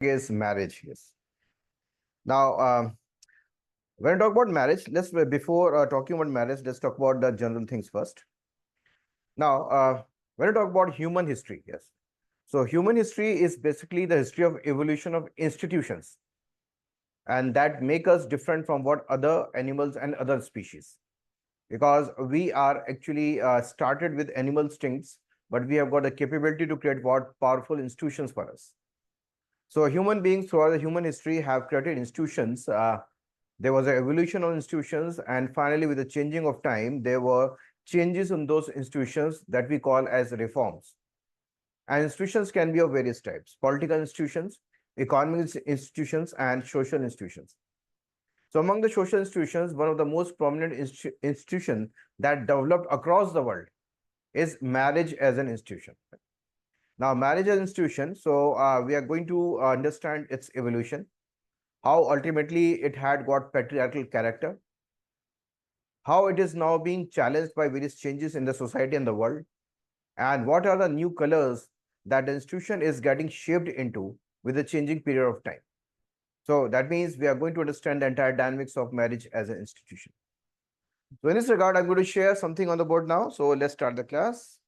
Is marriage. Yes. Now, when I talk about marriage, let's before talking about marriage, let's talk about the general things first. Now, when I talk about human history, yes. So, human history is basically the history of evolution of institutions, and that make us different from what other animals and other species, because we are actually started with animal instincts, but we have got the capability to create what powerful institutions for us. So, human beings throughout the human history have created institutions. There was an evolution of institutions, and finally, with the changing of time, there were changes in those institutions that we call as reforms. And institutions can be of various types: political institutions, economic institutions, and social institutions. So, among the social institutions, one of the most prominent institution that developed across the world is marriage as an institution. Now, marriage as an institution, so we are going to understand its evolution, how ultimately it had got patriarchal character, how it is now being challenged by various changes in the society and the world, and what are the new colors that the institution is getting shaped into with the changing period of time. So that means we are going to understand the entire dynamics of marriage as an institution. So in this regard, I'm going to share something on the board now. So let's start the class.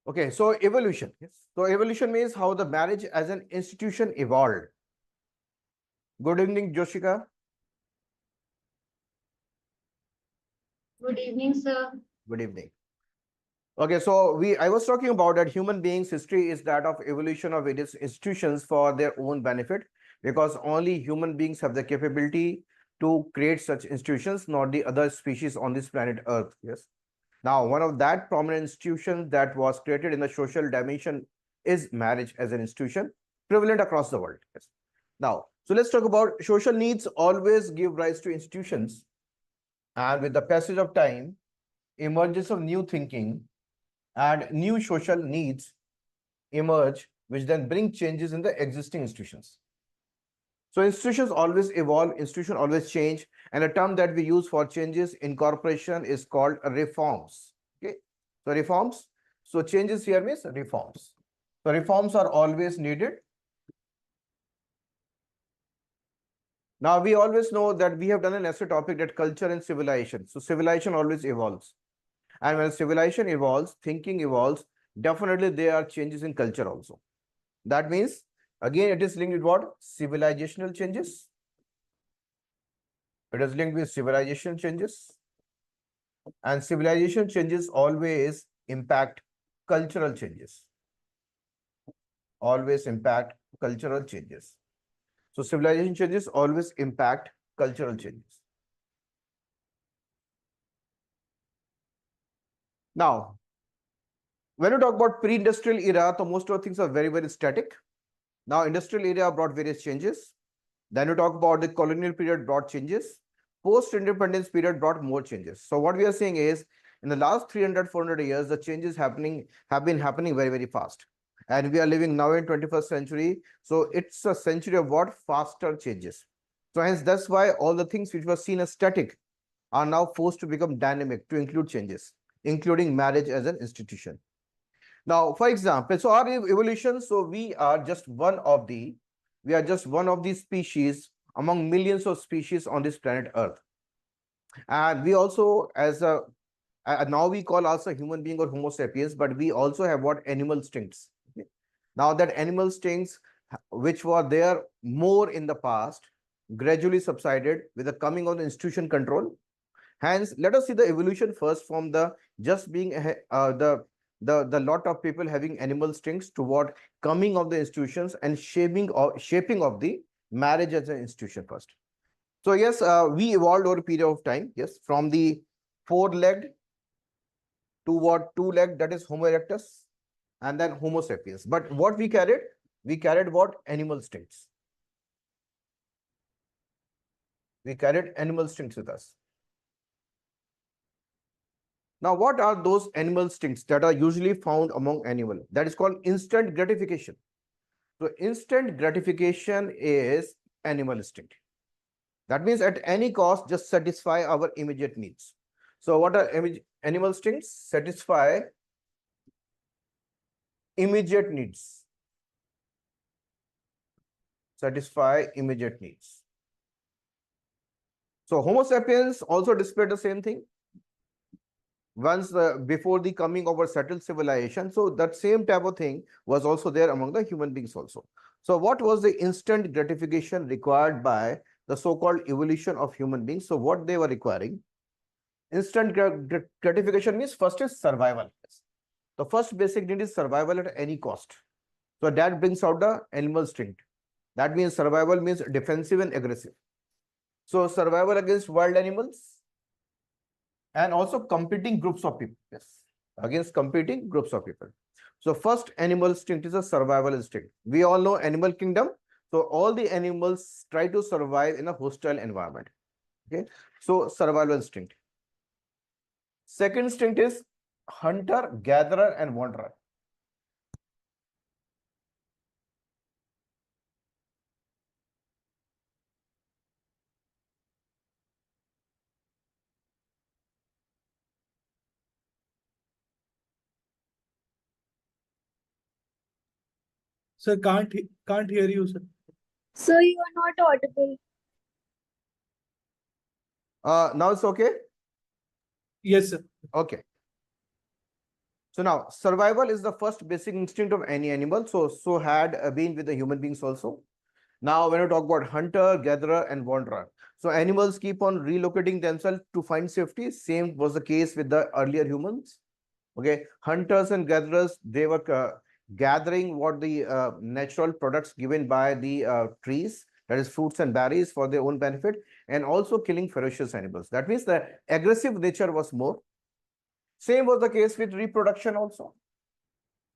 Okay, so evolution. Yes. So evolution means how the marriage as an institution evolved. Good evening, Joshika. Good evening, sir. Good evening. Okay, so I was talking about that human beings' history is that of evolution of various institutions for their own benefit, because only human beings have the capability to create such institutions, not the other species on this planet Earth. Yes. Now, one of that prominent institutions that was created in the social dimension is marriage as an institution, prevalent across the world. Yes. Now, so let's talk about social needs always give rise to institutions, and with the passage of time, emergence of new thinking and new social needs emerge, which then bring changes in the existing institutions. So institutions always evolve, institutions always change, and a term that we use for changes incorporation is called reforms. Okay, so reforms. So changes here means reforms. So reforms are always needed. Now we always know that we have done an essay topic that culture and civilization. So civilization always evolves. And when civilization evolves, thinking evolves, definitely there are changes in culture also. That means, again, it is linked with what? Civilizational changes. It is linked with civilization changes. And civilization changes always impact cultural changes. Always impact cultural changes. So civilization changes always impact cultural changes. Now, when you talk about pre-industrial era, so most of things are very, very static. Now, industrial era brought various changes. Then you talk about the colonial period brought changes. Post-independence period brought more changes. So what we are saying is, in the last 300, 400 years, the changes have been happening very, very fast. And we are living now in 21st century. So it's a century of what? Faster changes. So hence, that's why all the things which were seen as static are now forced to become dynamic to include changes, including marriage as an institution. Now, for example, so our evolution, so we are just one of these species among millions of species on this planet Earth. And we also, now we call also human being or Homo sapiens, but we also have what? Animal instincts. Okay. Now that animal instincts, which were there more in the past, gradually subsided with the coming of the institution control. Hence, let us see the evolution first from the just being the lot of people having animal instincts toward coming of the institutions and shaping of the marriage as an institution first. So yes, we evolved over a period of time. Yes, from the four-legged to what? Two-legged, that is Homo erectus, and then Homo sapiens. But what we carried? We carried what? Animal instincts. We carried animal instincts with us. Now, what are those animal instincts that are usually found among animal? That is called instant gratification. So instant gratification is animal instinct. That means at any cost, just satisfy our immediate needs. So what are animal instincts? Satisfy immediate needs. Satisfy immediate needs. So Homo sapiens also displayed the same thing. Once before the coming of a settled civilization, so that same type of thing was also there among the human beings also. So what was the instant gratification required by the so-called evolution of human beings? So what they were requiring, instant gratification means first is survival. The first basic need is survival at any cost. So that brings out the animal instinct. That means survival means defensive and aggressive. So survival against wild animals and also competing groups of people. Yes, against competing groups of people. So first animal instinct is a survival instinct. We all know animal kingdom. So all the animals try to survive in a hostile environment. Okay, so survival instinct. Second instinct is hunter, gatherer, and wanderer. Sir, can't hear you, sir. Sir, you are not audible. Now it's okay. Yes, sir. Okay. So now survival is the first basic instinct of any animal. So had been with the human beings also. Now when we talk about hunter, gatherer, and wanderer. So animals keep on relocating themselves to find safety. Same was the case with the earlier humans. Okay, hunters and gatherers, they were gathering what the natural products given by the trees, that is fruits and berries for their own benefit, and also killing ferocious animals. That means the aggressive nature was more. Same was the case with reproduction also.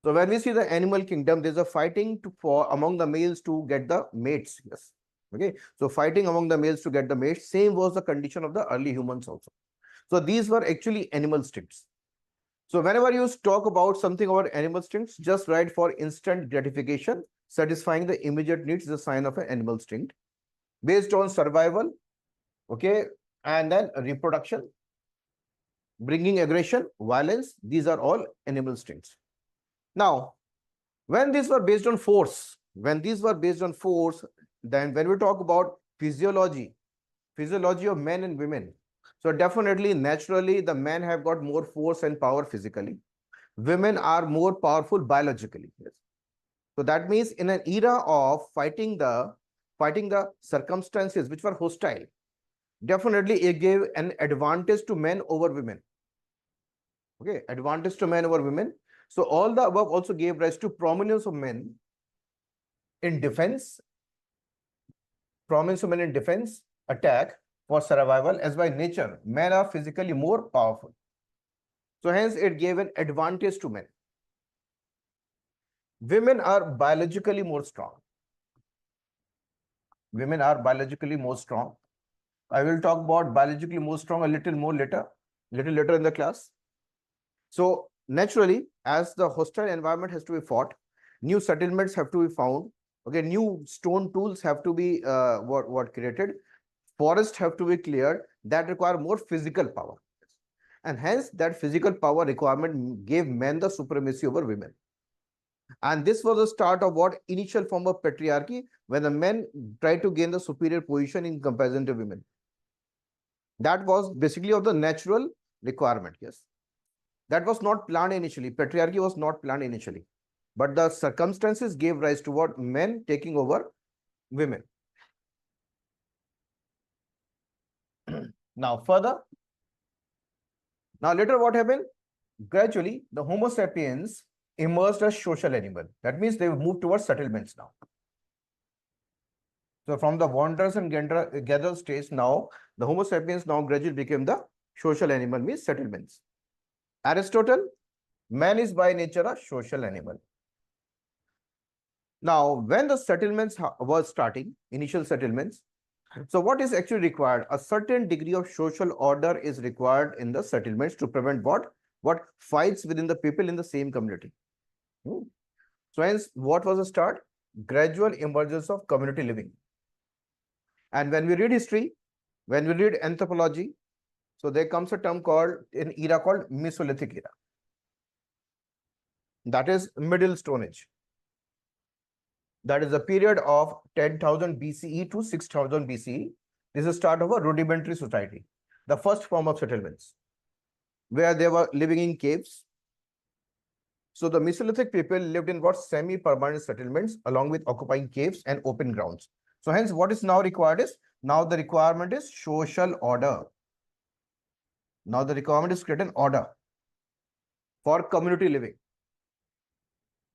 So when we see the animal kingdom, there's a fighting for among the males to get the mates. Yes. Okay. So fighting among the males to get the mates. Same was the condition of the early humans also. So these were actually animal instincts. So whenever you talk about something about animal instincts, just write for instant gratification, satisfying the immediate needs is a sign of an animal instinct based on survival. Okay. And then reproduction, bringing aggression, violence. These are all animal instincts. Now, when these were based on force, then when we talk about physiology of men and women, so definitely, naturally, the men have got more force and power physically. Women are more powerful biologically. Yes. So that means in an era of fighting the circumstances which were hostile, definitely it gave an advantage to men over women. Okay, advantage to men over women. So all the above also gave rise to prominence of men in defense, attack, for survival, as by nature, men are physically more powerful. So hence it gave an advantage to men. Women are biologically more strong. Women are biologically more strong. I will talk about biologically more strong a little later in the class. So naturally, as the hostile environment has to be fought, new settlements have to be found. Okay, new stone tools have to be created. Forests have to be cleared that require more physical power. And hence that physical power requirement gave men the supremacy over women. And this was the start of what initial form of patriarchy, when the men tried to gain the superior position in comparison to women. That was basically of the natural requirement. Yes. That was not planned initially. Patriarchy was not planned initially. But the circumstances gave rise to what men taking over women. Now further. Now later what happened? Gradually, the Homo sapiens emerged as social animal. That means they moved towards settlements now. So from the wanderers and gather stage, now the Homo sapiens now gradually became the social animal, means settlements. Aristotle, man is by nature a social animal. Now, when the settlements were starting, initial settlements, so what is actually required? A certain degree of social order is required in the settlements to prevent what fights within the people in the same community. So hence, what was the start? gradual emergence of community living. And when we read history, when we read anthropology, so there comes a term called, an era called Mesolithic era. That is Middle Stone Age. That is a period of 10,000 BCE to 6,000 BCE. This is the start of a rudimentary society, the first form of settlements, where they were living in caves. So the Mesolithic people lived in what semi-permanent settlements along with occupying caves and open grounds. So hence what is now required is, now the requirement is social order. Now the requirement is create an order for community living.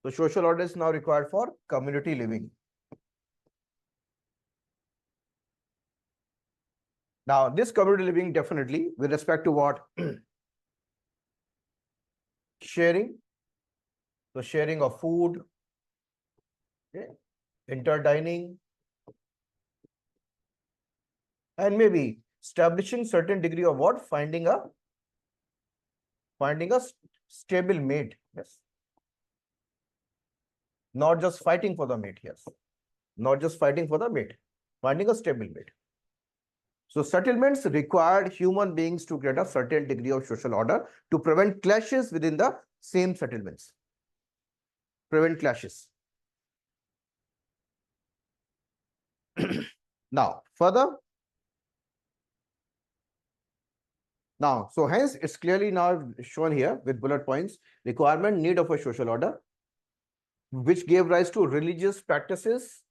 So social order is now required for community living. Now this community living definitely with respect to what? Sharing. So sharing of food, okay, interdining, and maybe establishing certain degree of what? Finding a stable mate. Yes. Not just fighting for the mate. Yes. Not just fighting for the mate, finding a stable mate. So settlements required human beings to create a certain degree of social order to prevent clashes within the same settlements. Prevent clashes. Now, further. Now, so hence it's clearly now shown here with bullet points, requirement, need of a social order, which gave rise to religious practices,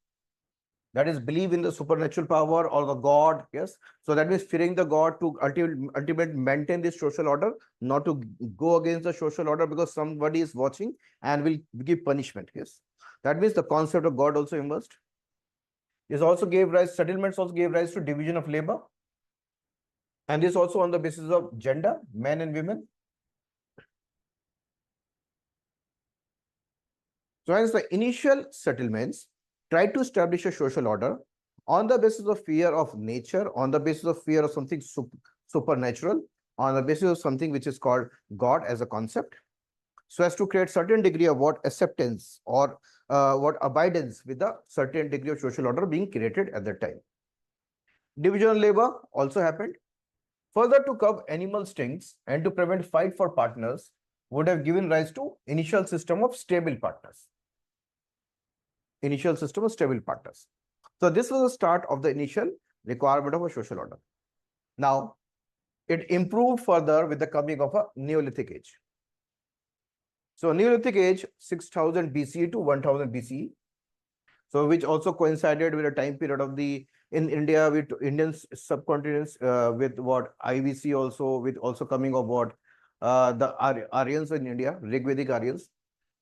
that is believe in the supernatural power or the God. Yes. So that means fearing the God to ultimately maintain this social order, not to go against the social order because somebody is watching and will give punishment. Yes. That means the concept of God also emerged. This also gave rise, settlements also gave rise to division of labor. And this also on the basis of gender, men and women. So hence the initial settlements tried to establish a social order on the basis of fear of nature, on the basis of fear of something supernatural, on the basis of something which is called God as a concept, so as to create certain degree of what acceptance or what abidance with a certain degree of social order being created at that time. Division of labor also happened. Further, to curb animal instincts and to prevent fight for partners would have given rise to initial system of stable partners. Initial system of stable partners. So this was the start of the initial requirement of a social order. Now, it improved further with the coming of a Neolithic age. So Neolithic age, 6,000 BCE to 1,000 BCE. So which also coincided with a time period of the, in India with Indian subcontinents, with what IVC also, with also coming of what the Aryans in India, Rigvedic Aryans.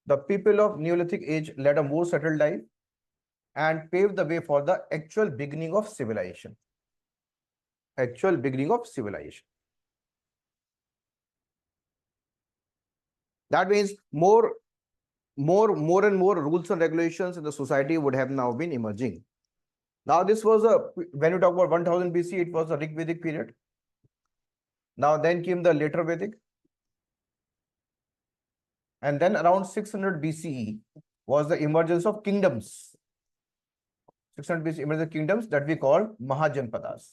The people of Neolithic age led a more settled life and paved the way for the actual beginning of civilization. Actual beginning of civilization. That means more and more rules and regulations in the society would have now been emerging. Now this was when you talk about 1000 BC, it was a Rigvedic period. Now then came the later Vedic. And then around 600 BCE was the emergence of kingdoms. 600 BCE emergence of kingdoms that we call Mahajanpadas.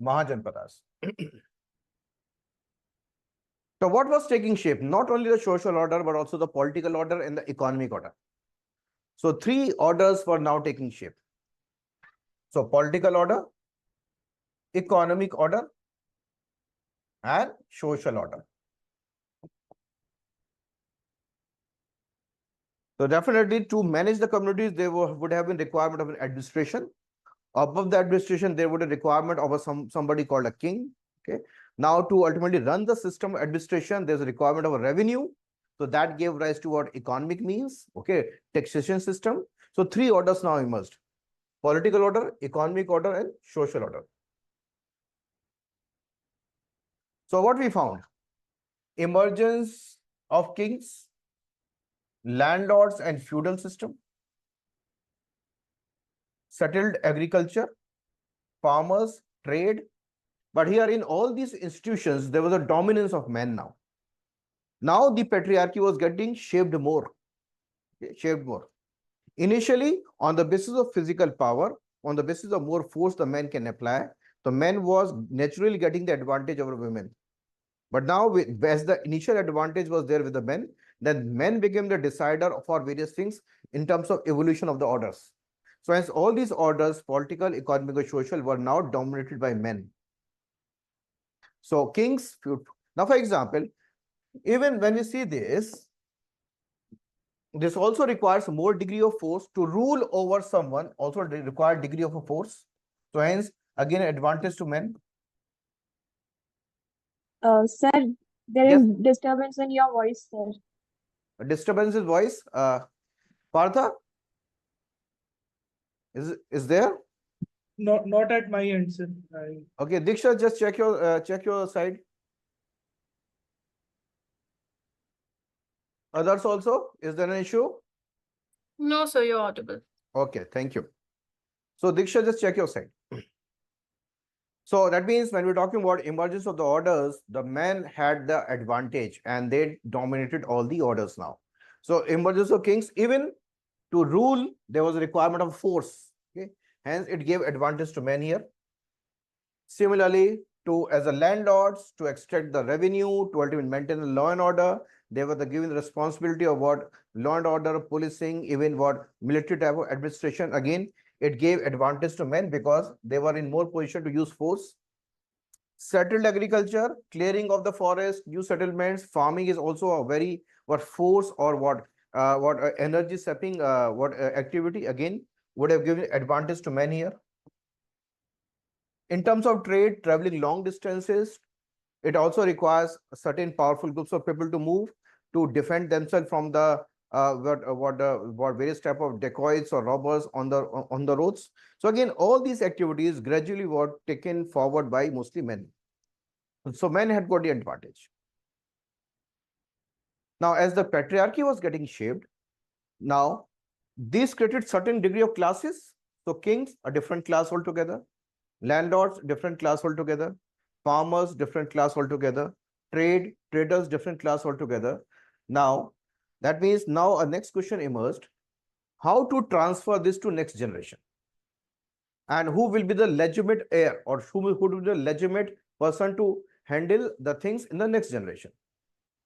Mahajanpadas. So what was taking shape? Not only the social order, but also the political order and the economic order. So three orders were now taking shape. So political order, economic order, and social order. So definitely to manage the communities, there would have been requirement of an administration. Above the administration, there would be a requirement of somebody called a king. Okay. Now to ultimately run the system of administration, there's a requirement of a revenue. So that gave rise to what economic means. Okay. Taxation system. So three orders now emerged: political order, economic order, and social order. So what we found? Emergence of kings, landlords and feudal system, settled agriculture, farmers, trade. But here in all these institutions, there was a dominance of men now. Now the patriarchy was getting shaped more. shaped more. Initially, on the basis of physical power, on the basis of more force the men can apply, the men was naturally getting the advantage over women. But now, as the initial advantage was there with the men, then men became the decider for various things in terms of evolution of the orders. So as all these orders, political, economic, or social, were now dominated by men. So kings, now for example, even when we see this also requires more degree of force to rule over someone, also require degree of a force. So hence, again, advantage to men. Sir, there Yes. is disturbance in your voice, sir. A disturbance in voice. Partha, is there? Not at my end, sir. Okay, Diksha, just check your side. Others also, is there an issue? No, sir, you're audible. Okay, thank you. So Diksha, just check your side. So that means when we're talking about emergence of the orders, the men had the advantage and they dominated all the orders now. So emergence of kings, even to rule, there was a requirement of force. Okay, hence it gave advantage to men here. Similarly, to as a landlords, to extract the revenue, to ultimately maintain the law and order, they were given the responsibility of what law and order, policing, even what military type of administration. Again, it gave advantage to men because they were in more position to use force. Settled agriculture, clearing of the forest, new settlements, farming is also a very force or energy sapping activity, again would have given advantage to men here. In terms of trade, traveling long distances, it also requires certain powerful groups of people to move to defend themselves from the various type of dacoits or robbers on the roads. So again, all these activities gradually were taken forward by mostly men. So men had got the advantage. Now, as the patriarchy was getting shaped, now this created certain degree of classes. So kings, a different class altogether. Landlords, different class altogether. Farmers, different class altogether. Traders, different class altogether. Now, that means now a next question emerged: how to transfer this to next generation? And who will be the legitimate heir, or who will be the legitimate person to handle the things in the next generation?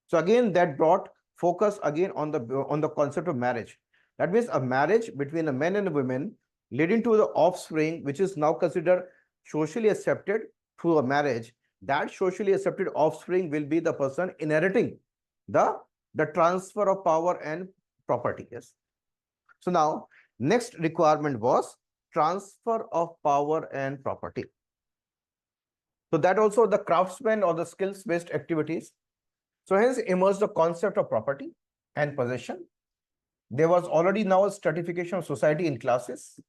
So again, that brought focus again on the concept of marriage. That means a marriage between a man and a woman leading to the offspring, which is now considered socially accepted through a marriage. That socially accepted offspring will be the person inheriting the transfer of power and property. Yes. So now, next requirement was transfer of power and property. So that also the craftsmen or the skills-based activities. So hence emerged the concept of property and possession. There was already now a stratification of society in classes.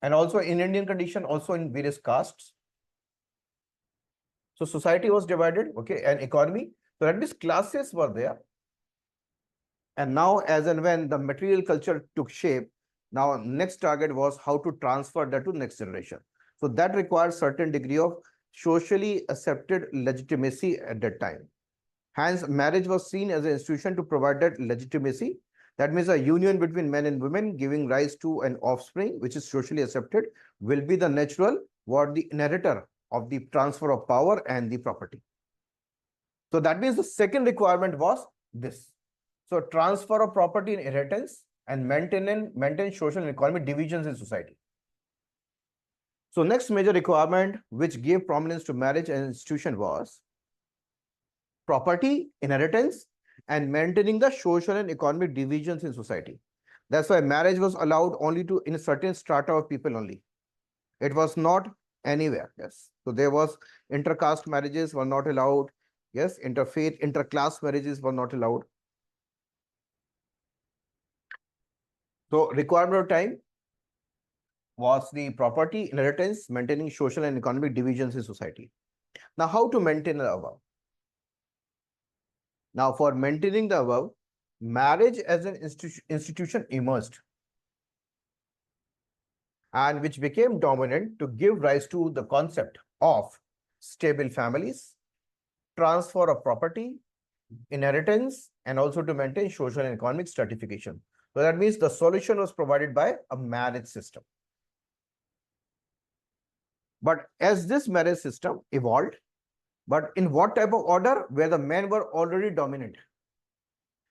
And also in Indian condition, also in various castes. So society was divided, okay, and economy. So that means classes were there. And now as and when the material culture took shape, now next target was how to transfer that to next generation. So that requires certain degree of socially accepted legitimacy at that time. Hence, marriage was seen as an institution to provide that legitimacy. That means a union between men and women giving rise to an offspring, which is socially accepted, will be the natural or the inheritor of the transfer of power and the property. So that means the second requirement was this. So transfer of property and inheritance and maintain social and economic divisions in society. So next major requirement which gave prominence to marriage as an institution was property, inheritance, and maintaining the social and economic divisions in society. That's why marriage was allowed only to in a certain strata of people only. It was not anywhere. Yes. So there was intercaste marriages were not allowed. Yes. Interfaith, interclass marriages were not allowed. So requirement of time was the property, inheritance, maintaining social and economic divisions in society. Now, how to maintain the above? Now, for maintaining the above, marriage as an institution emerged and which became dominant to give rise to the concept of stable families, transfer of property, inheritance, and also to maintain social and economic stratification. So that means the solution was provided by a marriage system. But as this marriage system evolved, but in what type of order? Where the men were already dominant.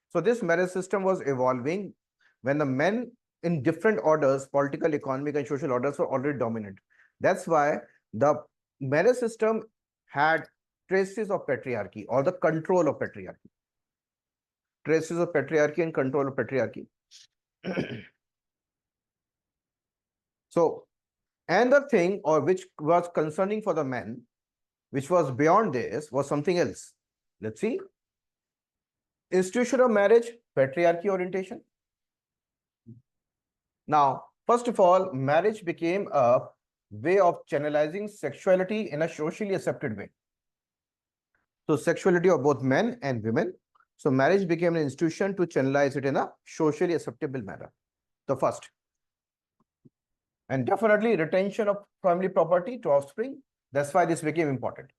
So this marriage system was evolving when the men in different orders, political, economic, and social orders, were already dominant. That's why the marriage system had traces of patriarchy or the control of patriarchy. Traces of patriarchy and control of patriarchy. So, another thing or which was concerning for the men, which was beyond this, was something else. Let's see. Institution of marriage, patriarchy orientation. Now, first of all, marriage became a way of channelizing sexuality in a socially accepted way. So, sexuality of both men and women. So, marriage became an institution to channelize it in a socially acceptable manner. The first. And definitely retention of family property to offspring. That's why this became important.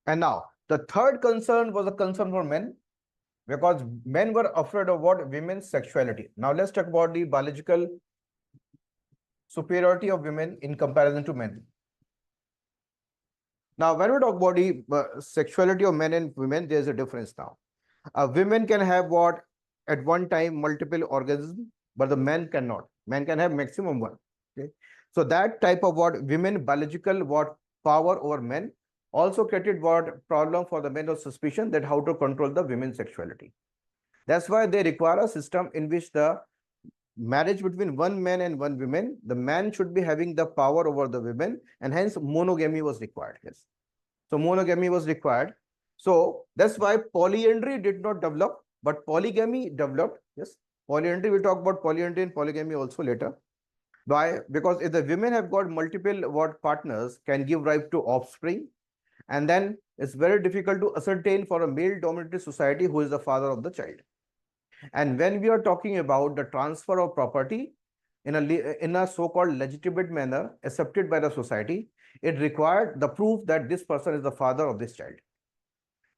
And now, the third concern was a concern for men, because men were afraid of what? Women's sexuality. Now, let's talk about the biological superiority of women in comparison to men. Now, when we talk about the sexuality of men and women, there's a difference now. Women can have what? At one time, multiple organisms, but the men cannot. Men can have maximum one. Okay. So that type of what? Women biological what? Power over men also created what? Problem for the men of suspicion that how to control the women's sexuality. That's why they require a system in which the marriage between one man and one woman, the man should be having the power over the women, and hence monogamy was required. Yes. So monogamy was required. So that's why polyandry did not develop, but polygamy developed. Yes. Polyandry, we'll talk about polyandry and polygamy also later. Why? Because if the women have got multiple what partners, can give rise to offspring, and then it's very difficult to ascertain for a male dominated society who is the father of the child. And when we are talking about the transfer of property in a so-called legitimate manner accepted by the society, it required the proof that this person is the father of this child.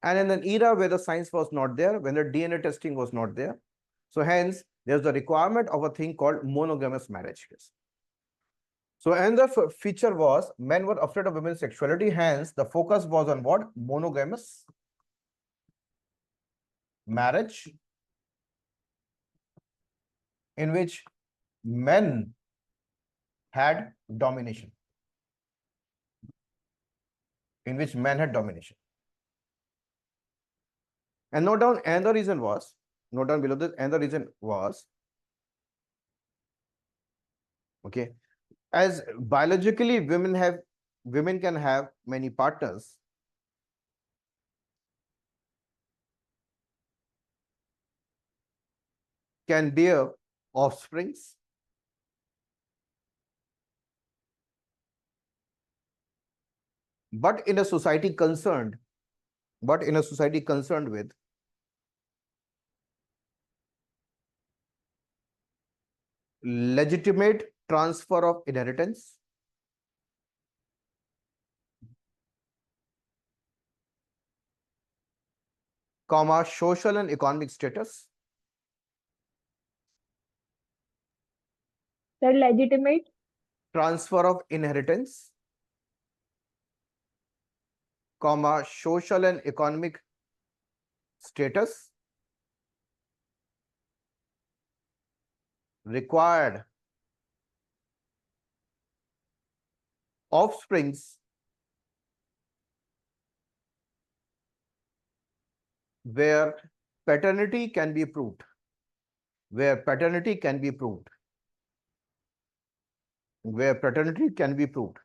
And in an era where the science was not there, when the DNA testing was not there, so hence there's the requirement of a thing called monogamous marriage. So another feature was men were afraid of women's sexuality, hence the focus was on what? Monogamous marriage, in which men had domination. In which men had domination. And note down another reason was, note down below this, another reason was, okay, as biologically women can have many partners, can bear offsprings, but in a society concerned with legitimate transfer of inheritance, comma, social and economic status, Sir, legitimate. transfer of inheritance, comma, social and economic status, required offsprings where paternity can be proved, where paternity can be proved, where paternity can be proved.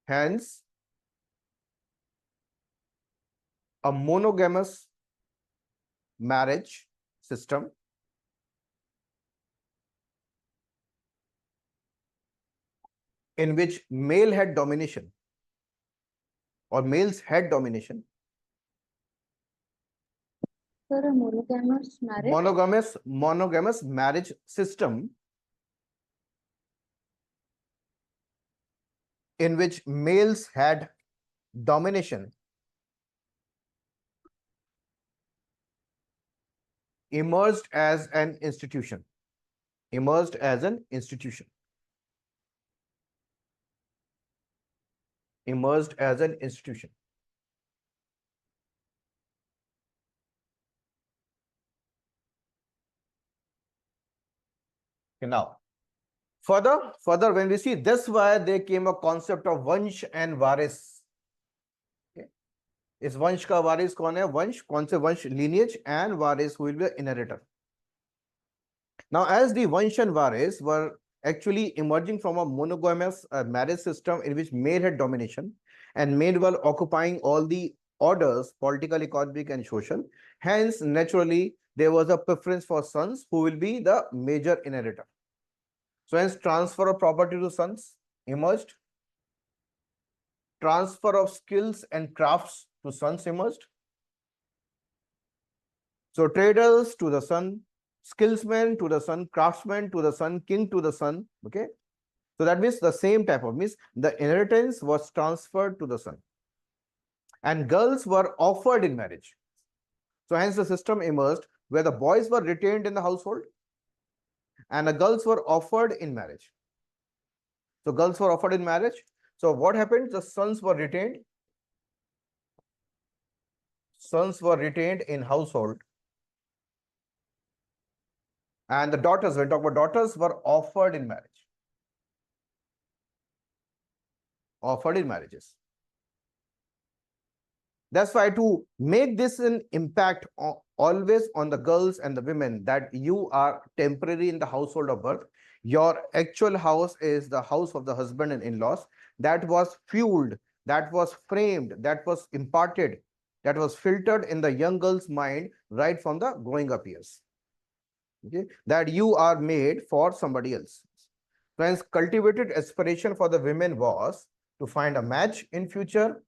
Hence, a monogamous marriage system in which male had domination or males had domination. Sir, a monogamous marriage. Monogamous marriage system in which males had domination emerged as an institution. Emerged as an institution. Emerged as an institution. Okay, now, further, when we see this, why there came a concept of vansh and varis. Okay. Is vansh ka varis kaun hai? Vansh, kaun se vansh? Lineage, and varis who will be an inheritor. Now, as the vansh and varis were actually emerging from a monogamous marriage system in which male had domination and male were occupying all the orders, political, economic, and social. Hence, naturally, there was a preference for sons who will be the major inheritor. So hence transfer of property to sons emerged. Transfer of skills and crafts to sons emerged. So traders to the son, skillsmen to the son, craftsmen to the son, king to the son. Okay. So that means the same type of, means the inheritance was transferred to the son. And girls were offered in marriage. So hence the system emerged where the boys were retained in the household and the girls were offered in marriage. So girls were offered in marriage. So what happened? The sons were retained. Sons were retained in household. And the daughters, when we talk about daughters, were offered in marriage. Offered in marriages. That's why to make this an impact always on the girls and the women, that you are temporary in the household of birth, your actual house is the house of the husband and in-laws, that was fueled, that was framed, that was imparted, that was filtered in the young girl's mind right from the growing up years. Okay, that you are made for somebody else. Hence, cultivated aspiration for the women was to find a match in future,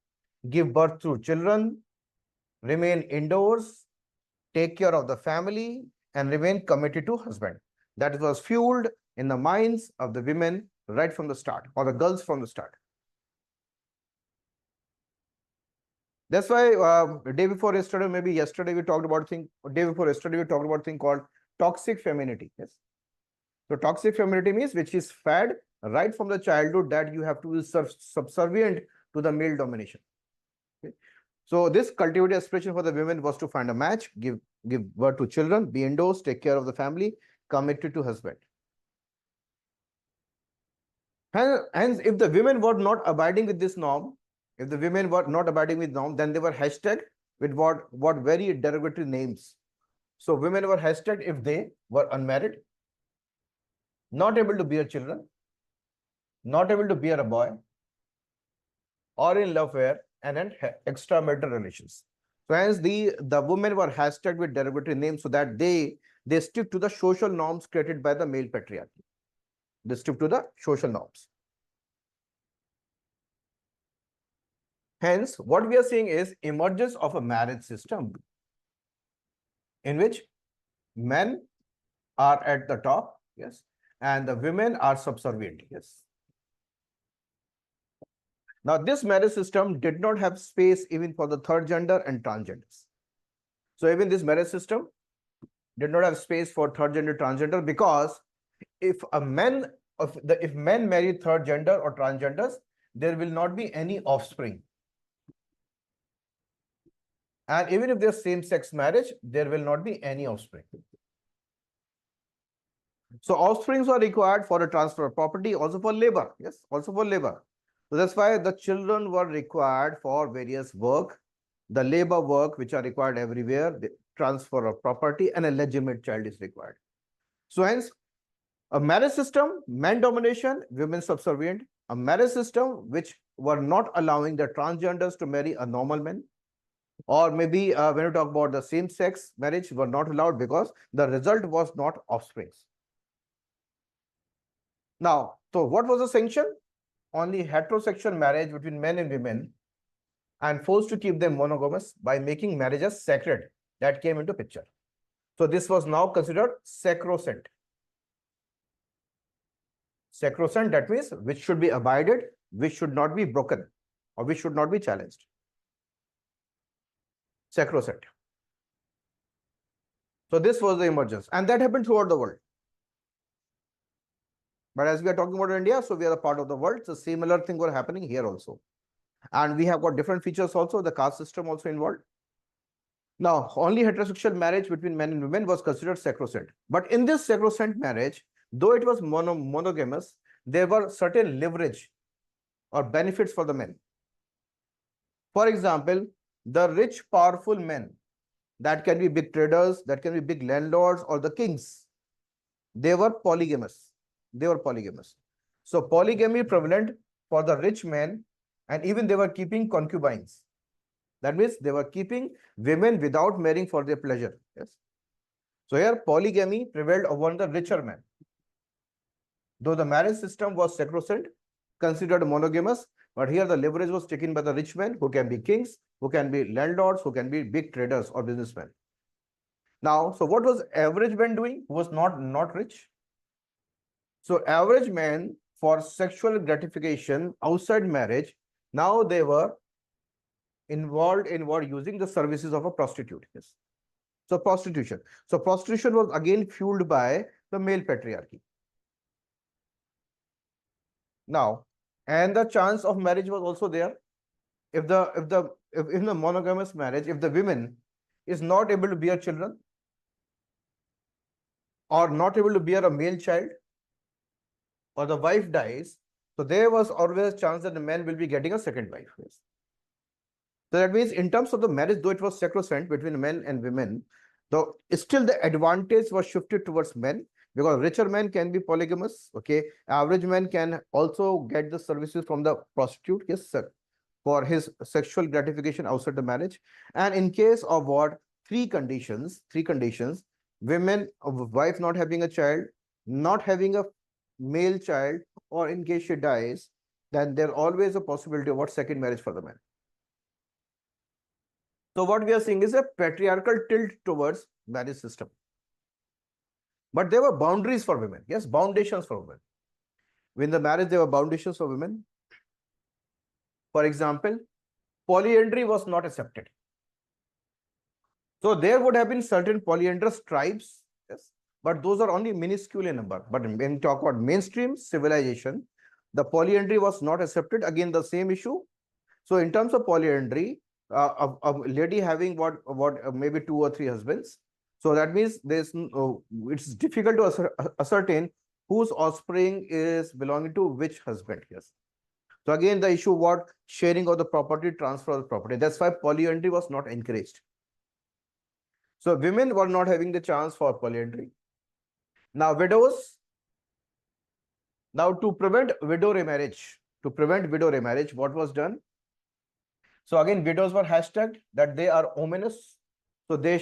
give birth to children, remain indoors, take care of the family, and remain committed to husband. That was fueled in the minds of the women right from the start, or the girls from the start. That's why day before yesterday, maybe yesterday we talked about thing, day before yesterday we talked about thing called toxic femininity. Yes. So toxic femininity means which is fed right from the childhood that you have to be subservient to the male domination. Okay. So this cultivated aspiration for the women was to find a match, give birth to children, be indoors, take care of the family, committed to husband. Hence, if the women were not abiding with this norm, if the women were not abiding with norm, then they were hashtagged with what very derogatory names. So women were hashtagged if they were unmarried, not able to bear children, not able to bear a boy, or in love affair and in extramarital relations. So hence the women were hashtagged with derogatory names so that they stick to the social norms created by the male patriarchy. They stick to the social norms. Hence, what we are seeing is emergence of a marriage system in which men are at the top, yes, and the women are subservient, yes. Now, this marriage system did not have space even for the third gender and transgenders. So even this marriage system did not have space for third gender, transgender, because if men marry third gender or transgenders, there will not be any offspring. And even if there's same-sex marriage, there will not be any offspring. So offsprings are required for a transfer of property, also for labor. Yes, also for labor. So that's why the children were required for various work, the labor work which are required everywhere, the transfer of property, and a legitimate child is required. So hence, a marriage system, men domination, women subservient, a marriage system which were not allowing the transgenders to marry a normal man, or maybe when you talk about the same-sex marriage were not allowed because the result was not offsprings. Now, so what was the sanction? Only heterosexual marriage between men and women, and forced to keep them monogamous by making marriages sacred, that came into picture. So this was now considered sacrosanct. Sacrosanct, that means which should be abided, which should not be broken, or which should not be challenged. Sacrosanct. So this was the emergence, and that happened throughout the world. But as we are talking about India, so we are a part of the world. So similar thing were happening here also. And we have got different features also, the caste system also involved. Now, only heterosexual marriage between men and women was considered sacrosanct. But in this sacrosanct marriage, though it was monogamous, there were certain leverage or benefits for the men. For example, the rich, powerful men, that can be big traders, that can be big landlords, or the kings, they were polygamous. So polygamy prevalent for the rich men, and even they were keeping concubines. That means they were keeping women without marrying for their pleasure. Yes. So here polygamy prevailed over the richer men. Though the marriage system was sacrosanct, considered monogamous, but here the leverage was taken by the rich men, who can be kings, who can be landlords, who can be big traders or businessmen. Now, so what was average man doing who was not rich? So average men, for sexual gratification outside marriage, now they were involved in using the services of a prostitute. Yes. So prostitution. So prostitution was again fueled by the male patriarchy. Now, and the chance of marriage was also there. If in the monogamous marriage, if the woman is not able to bear children or not able to bear a male child, or the wife dies, so there was always a chance that the man will be getting a second wife. Yes. So that means in terms of the marriage, though it was sacrosanct between men and women, though still the advantage was shifted towards men, because richer men can be polygamous. Okay, average man can also get the services from the prostitute. Yes, sir, for his sexual gratification outside the marriage. And in case of what, three conditions, women, wife not having a child, not having a male child, or in case she dies, then there always a possibility of what, second marriage for the man. So what we are seeing is a patriarchal tilt towards marriage system. But there were boundaries for women. Yes, foundations for women. In the marriage, there were foundations for women. For example, polyandry was not accepted. So there would have been certain polyandrous tribes, yes, but those are only minuscule in number. But when we talk about mainstream civilization, the polyandry was not accepted. Again, the same issue. So in terms of polyandry, a lady having maybe 2 or 3 husbands. So that means it's difficult to ascertain whose offspring is belonging to which husband. Yes. So again, the issue what, sharing of the property, transfer of the property. That's why polyandry was not encouraged. So women were not having the chance for polyandry. Now widows. Now to prevent widow remarriage, what was done? So again, widows were hashtagged that they are ominous. So they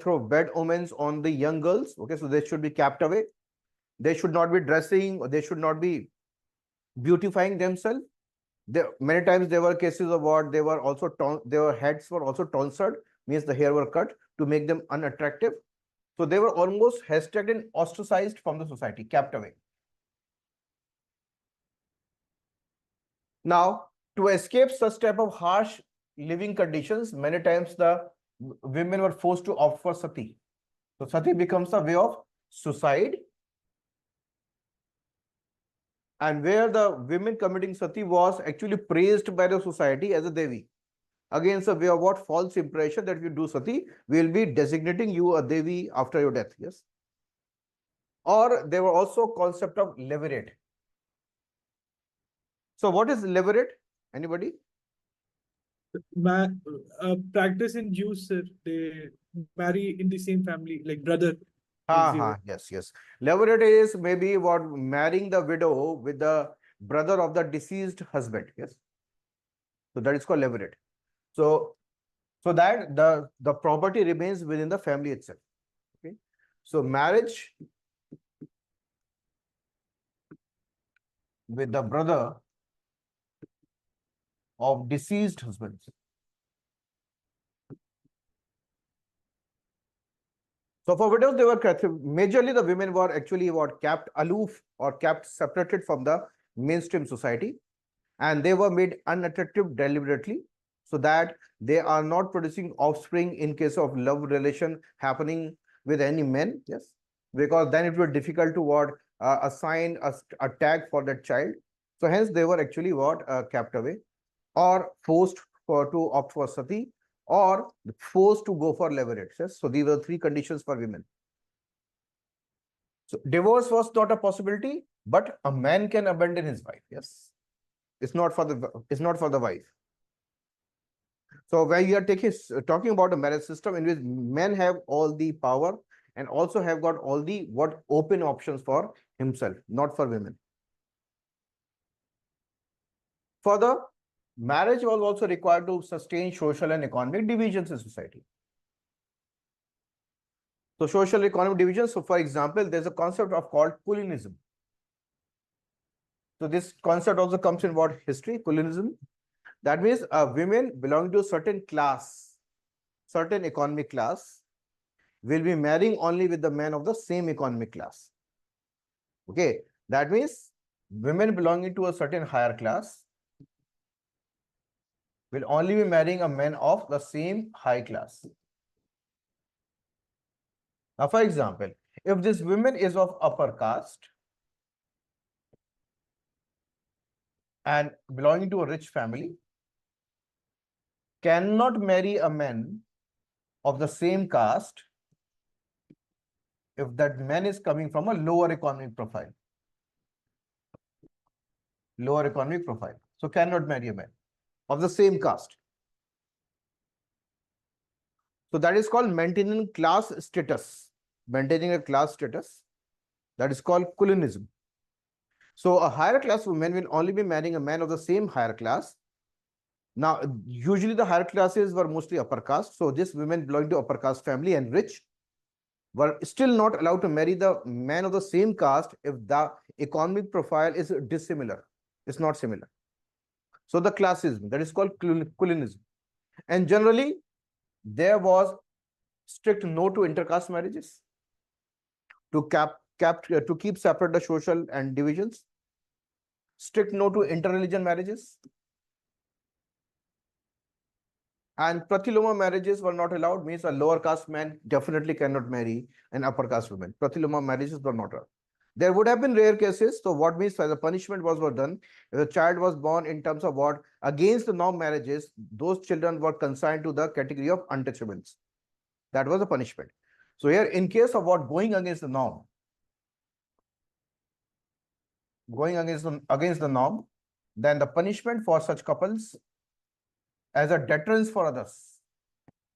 throw bad omens on the young girls. Okay, so they should be kept away. They should not be dressing, or they should not be beautifying themselves. Many times there were cases of what, they were also their heads were also tonsured, means the hair were cut to make them unattractive. So they were almost hashtagged and ostracized from the society, kept away. Now, to escape such type of harsh living conditions, many times the women were forced to opt for sati. So sati becomes a way of suicide, and where the women committing sati was actually praised by the society as a devi. Against a way of what, false impression that if you do sati, we will be designating you a devi after your death. Yes. Or there were also concept of levirate. So what is levirate? Anybody? Practice in Jews, sir. They marry in the same family, like brother. Yes. Levirate is maybe what, marrying the widow with the brother of the deceased husband. Yes. So that is called levirate. So that the property remains within the family itself. Okay. So marriage with the brother of deceased husbands. So for widows, they were majorly the women were actually what, kept aloof or kept separated from the mainstream society. and they were made unattractive deliberately so that they are not producing offspring in case of love relation happening with any men. Yes, because then it would be difficult to what assign a tag for that child. So hence they were actually what kept away or forced to opt for sati or forced to go for levirate. Yes, so these were three conditions for women. So divorce was not a possibility, but a man can abandon his wife. Yes, it's not for the wife. So when you are talking about a marriage system in which men have all the power and also have got all the open options for himself, not for women. Further, marriage was also required to sustain social and economic divisions in society. So social economic divisions. So for example, there's a concept of called Kulinism. So this concept also comes in what history, Kulinism. That means women belonging to a certain class, certain economic class, will be marrying only with the men of the same economic class. Okay, that means women belonging to a certain higher class will only be marrying a man of the same high class. Now, for example, if this woman is of upper caste and belonging to a rich family, cannot marry a man of the same caste if that man is coming from a lower economic profile. Lower economic profile. So cannot marry a man of the same caste. So that is called maintaining class status. Maintaining a class status. That is called Kulinism. So a higher class woman will only be marrying a man of the same higher class. Now, usually the higher classes were mostly upper caste. So this women belonging to upper caste family and rich were still not allowed to marry the man of the same caste if the economic profile is dissimilar. It's not similar. So the classism, that is called Kulinism. And generally, there was strict no to intercaste marriages to keep separate the social and divisions. Strict no to interreligion marriages. And Pratiloma marriages were not allowed, means a lower caste man definitely cannot marry an upper caste woman. Pratiloma marriages were not allowed. There would have been rare cases. So what means the punishment was done, if the child was born in terms of what against the norm marriages, those children were consigned to the category of untouchables. That was the punishment. So here, in case of what going against the norm, then the punishment for such couples as a deterrence for others.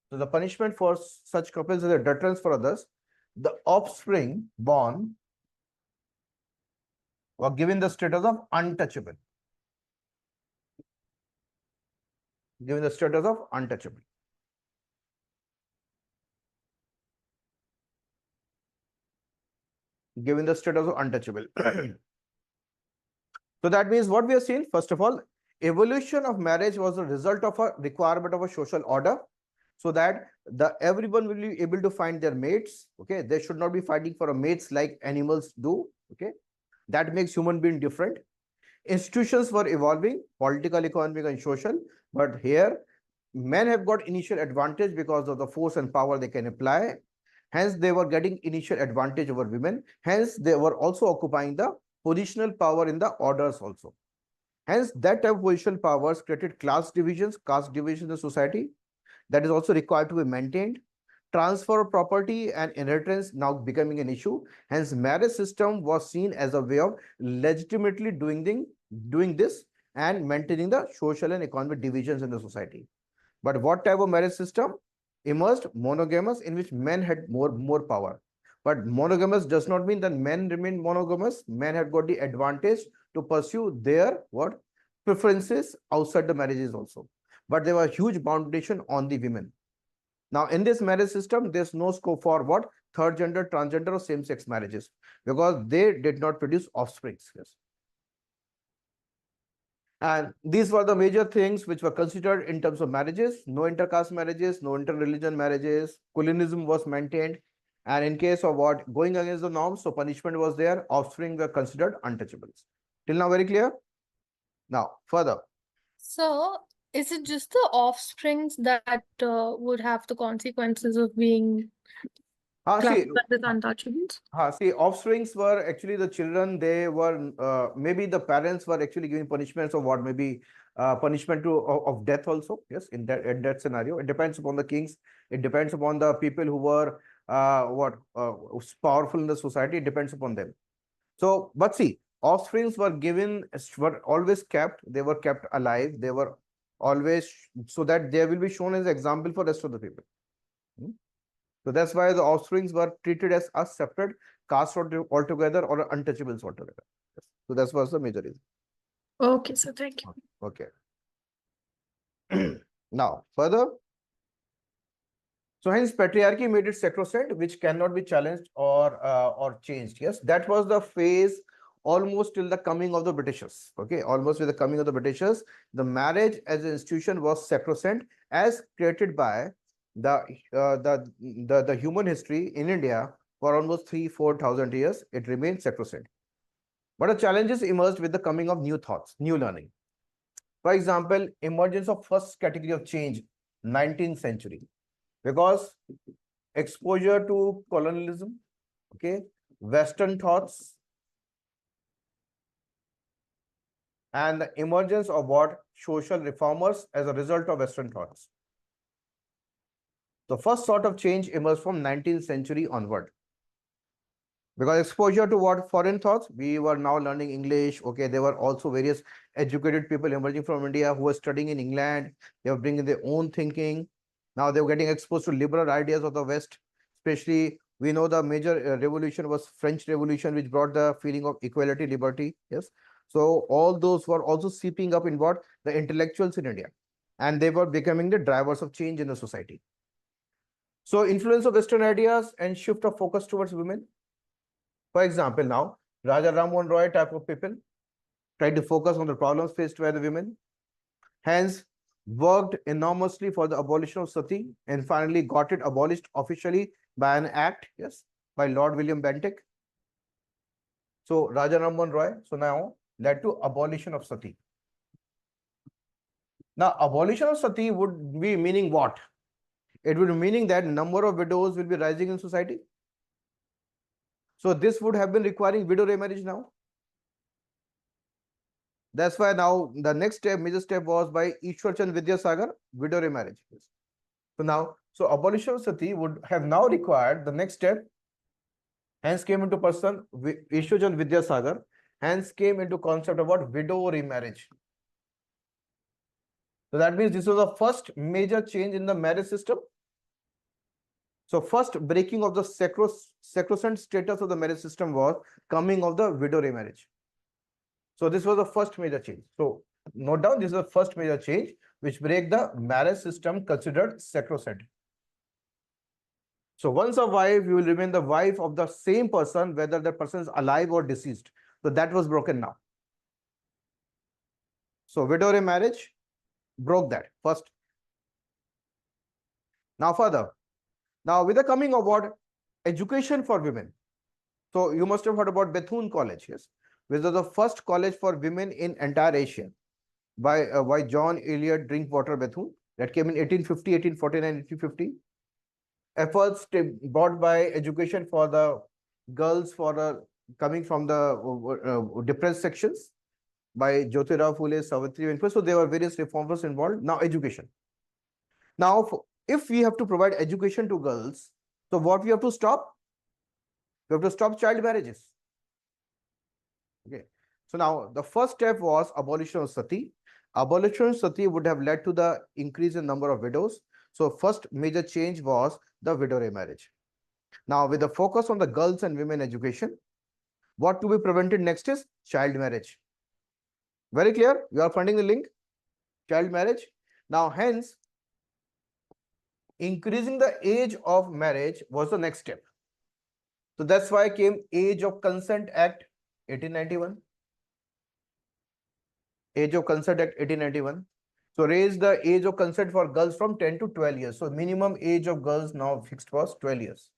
So the punishment for such couples is a deterrence for others. The offspring born were given the status of untouchable. Given the status of untouchable. Given the status of untouchable. So that means what we have seen, first of all, evolution of marriage was a result of a requirement of a social order, so that everyone will be able to find their mates. Okay, they should not be fighting for a mates like animals do. Okay, that makes human being different. Institutions were evolving, political, economic, and social, but here men have got initial advantage because of the force and power they can apply. Hence, they were getting initial advantage over women. Hence, they were also occupying the positional power in the orders also. Hence, that type of positional powers created class divisions, caste divisions in society. That is also required to be maintained. Transfer of property and inheritance now becoming an issue. Hence, marriage system was seen as a way of legitimately doing this and maintaining the social and economic divisions in the society. But what type of marriage system emerged? Monogamous, in which men had more power. But monogamous does not mean that men remain monogamous. Men have got the advantage to pursue their preferences outside the marriages also. But there was huge boundation on the women. Now, in this marriage system, there's no scope for third gender, transgender, or same-sex marriages, because they did not produce offspring. Yes. And these were the major things which were considered in terms of marriages: no intercaste marriages, no interreligion marriages, Kulinism was maintained. And in case of going against the norms, so punishment was there, offspring were considered untouchables. Till now, very clear? Now, further. So, is it just the offsprings that would have the consequences of being See, classified as untouchables? see, offsprings were actually the children. They were maybe the parents were actually giving punishments of what, maybe punishment of death also. Yes, in that scenario, it depends upon the kings. It depends upon the people who were powerful in the society. It depends upon them. So, but see, offsprings were given, were always kept. They were kept alive. They were always, so that they will be shown as example for rest of the people. Hmm? So that's why the offsprings were treated as a separate caste altogether, or untouchables altogether. Yes. So that was the major reason. Okay, so thank you. Okay. Now, further. So hence patriarchy made it sacrosanct, which cannot be challenged or changed. Yes, that was the phase almost till the coming of the Britishers. Okay, almost with the coming of the Britishers, the marriage as an institution was sacrosanct, as created by the human history in India for almost 3,000-4,000 years. It remained sacrosanct. But the challenges emerged with the coming of new thoughts, new learning. For example, emergence of first category of change, 19th century. Because exposure to colonialism, okay, Western thoughts, and the emergence of what, social reformers as a result of Western thoughts. The first sort of change emerged from 19th century onward. Because exposure to what, foreign thoughts, we were now learning English. Okay, there were also various educated people emerging from India who were studying in England. They were bringing their own thinking. Now they were getting exposed to liberal ideas of the West. Especially, we know the major revolution was French Revolution, which brought the feeling of equality, liberty. Yes. So all those were also seeping up in what, the intellectuals in India, and they were becoming the drivers of change in the society. So influence of Western ideas and shift of focus towards women. For example, now Raja Ram Mohan Roy type of people tried to focus on the problems faced by the women. Hence, worked enormously for the abolition of sati, and finally got it abolished officially by an act, yes, by Lord William Bentinck. So Raja Ram Mohan Roy, so now led to abolition of sati. Now, abolition of sati would be meaning what? It would be meaning that number of widows will be rising in society. So this would have been requiring widow remarriage now. That's why now the next step, major step, was by Ishwar Chand Vidyasagar, widow remarriage. So now, so abolition of sati would have now required the next step. Hence came into person Ishwar Chand Vidyasagar. Hence came into concept about widow remarriage. So that means this was the first major change in the marriage system. So first breaking of the sacrosanct status of the marriage system was coming of the widow remarriage. So this was the first major change. So note down, this is the first major change which break the marriage system considered sacrosanct. So once a wife, you will remain the wife of the same person, whether that person is alive or deceased. So that was broken now. So widow remarriage broke that first. Now further, now with the coming of what, education for women. So you must have heard about Bethune College, yes, which was the first college for women in entire Asia by John Eliot Drinkwater Bethune, that came in 1850, 1849, 1850. Efforts brought by education for the girls for coming from the depressed sections by Jyotirao Phule, Savitri, and so there were various reformers involved. Now education. Now, if we have to provide education to girls, so what we have to stop? We have to stop child marriages. Okay. So now the first step was abolition of sati. Abolition of sati would have led to the increase in number of widows. So first major change was the widow remarriage. Now with the focus on the girls and women education, what to be prevented next is child marriage. Very clear? You are finding the link? Child marriage. Now hence, increasing the age of marriage was the next step. So that's why came Age of Consent Act 1891. Age of Consent Act 1891. So raised the age of consent for girls from 10 to 12 years. So minimum age of girls now fixed was 12 years.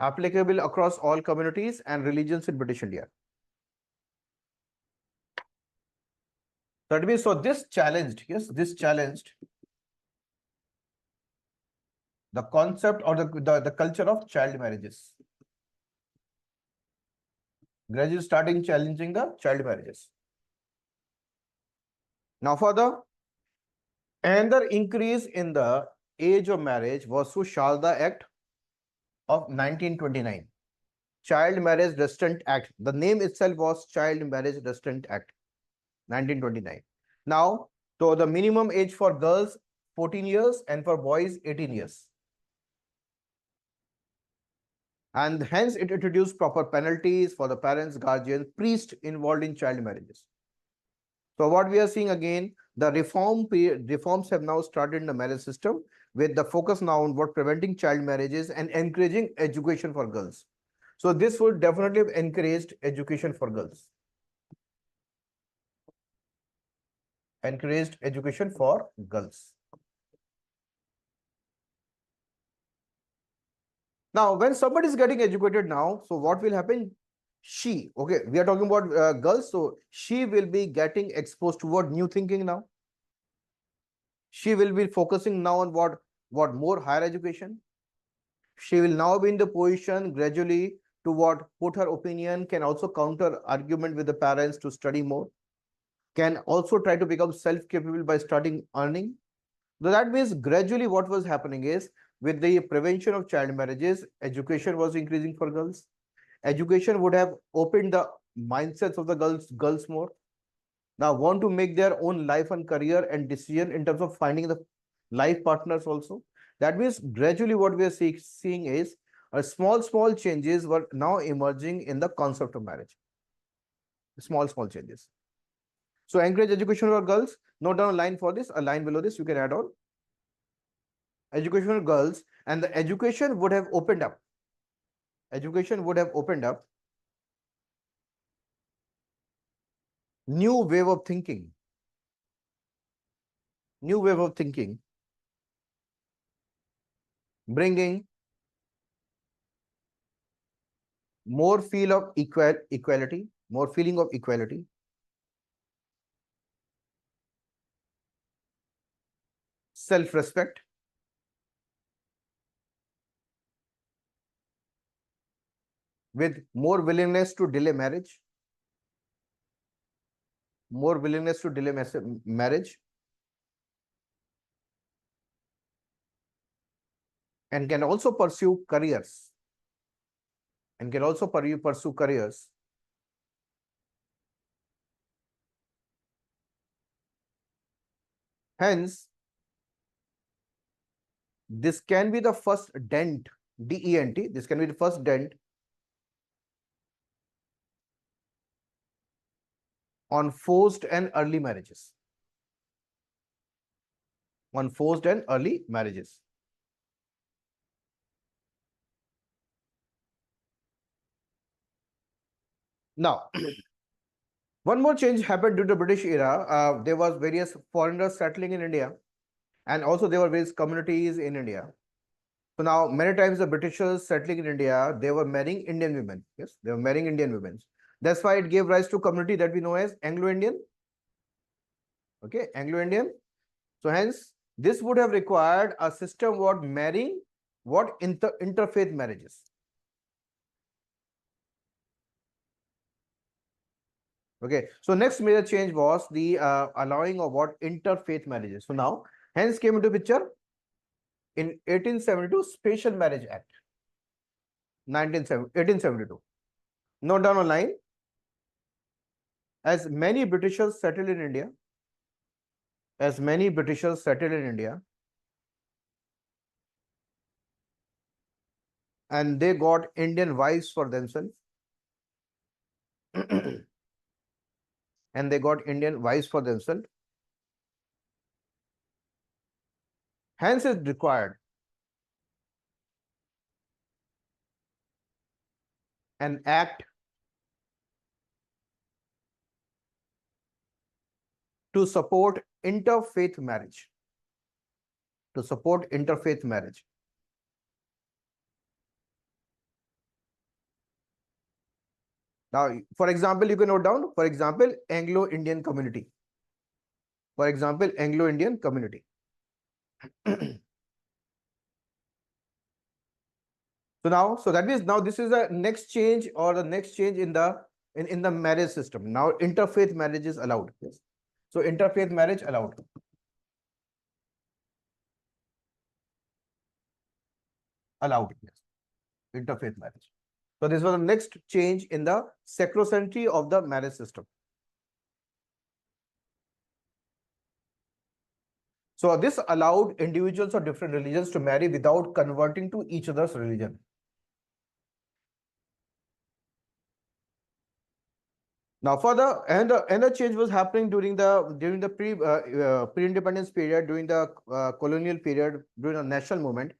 Applicable across all communities and religions in British India. That means, so this challenged, yes, this challenged the concept or the culture of child marriages. Gradually starting challenging the child marriages. Now further, another increase in the age of marriage was through Sharda Act of 1929. Child Marriage Restraint Act. The name itself was Child Marriage Restraint Act, 1929. Now, so the minimum age for girls 14 years and for boys 18 years. And hence it introduced proper penalties for the parents, guardians, priests involved in child marriages. So what we are seeing again, the reforms have now started in the marriage system with the focus now on what preventing child marriages and encouraging education for girls. So this would definitely have encouraged education for girls. Encouraged education for girls. Now, when somebody is getting educated now, so what will happen? She, okay, we are talking about girls, so she will be getting exposed to what new thinking now. She will be focusing now on what more higher education. She will now be in the position gradually to what put her opinion, can also counter argument with the parents to study more, can also try to become self-capable by starting earning. So that means gradually what was happening is with the prevention of child marriages, education was increasing for girls. Education would have opened the mindsets of the girls more. Now want to make their own life and career and decision in terms of finding the life partners also. That means gradually what we are seeing is small changes were now emerging in the concept of marriage. Small changes. So encourage education for girls. Note down a line for this, a line below this you can add on. Education for girls, and the education would have opened up. Education would have opened up new wave of thinking. New wave of thinking, bringing more feel of equality, more feeling of equality, self-respect, with more willingness to delay marriage, more willingness to delay marriage, and can also pursue careers, and can also pursue careers. Hence, this can be the first dent, D-E-N-T, this can be the first dent on forced and early marriages. On forced and early marriages. Now, one more change happened during the British era. There was various foreigners settling in India, and also there were various communities in India. So now many times the Britishers settling in India, they were marrying Indian women. Yes, they were marrying Indian women. That's why it gave rise to community that we know as Anglo-Indian. Okay, Anglo-Indian. So hence, this would have required a system what marrying what interfaith marriages. Okay, so next major change was the allowing of what interfaith marriages. So now, hence came into picture in 1872 Special Marriage Act, 1872. Note down a line. As many Britishers settled in India, and they got Indian wives for themselves. And they got Indian wives for themselves. Hence it required an act to support interfaith marriage. To support interfaith marriage. Now, for example, you can note down, for example, Anglo-Indian community. For example, Anglo-Indian community. So that means now this is the next change or the next change in the marriage system. Now interfaith marriage is allowed. Yes. So interfaith marriage allowed. Allowed, yes. Interfaith marriage. So this was the next change in the sacrosanctity of the marriage system. So this allowed individuals of different religions to marry without converting to each other's religion. Now, further, another change was happening during the pre-independence period, during the colonial period, during the national movement.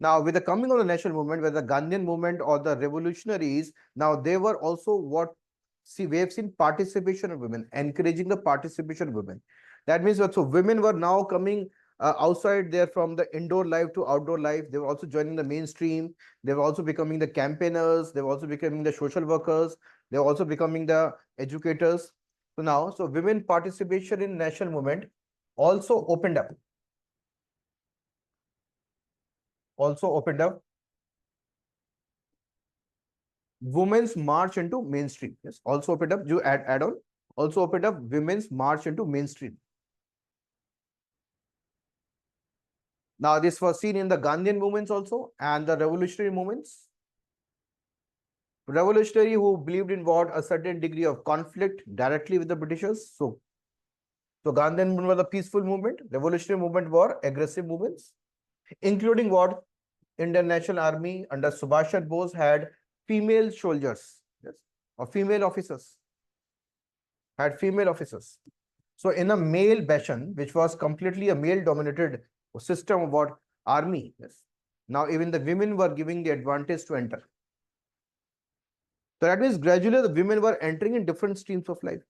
Now, with the coming of the national movement, whether the Gandhian movement or the revolutionaries, now they were also we have seen participation of women, encouraging the participation of women. That means so women were now coming outside there from the indoor life to outdoor life. They were also joining the mainstream. They were also becoming the campaigners. They were also becoming the social workers. They were also becoming the educators. So women participation in national movement also opened up. Women's march into mainstream. Yes, also opened up. You add on. Also opened up women's march into mainstream. Now, this was seen in the Gandhian movements also and the revolutionary movements. Revolutionary who believed in what? A certain degree of conflict directly with the Britishers. So Gandhian movement was a peaceful movement. Revolutionary movement were aggressive movements, including what? Indian National Army under Subhash Chandra Bose had female soldiers, yes, or female officers. Had female officers. So in a male bastion, which was completely a male-dominated system of what? Army. Yes. Now even the women were giving the advantage to enter. So that means gradually the women were entering in different streams of life.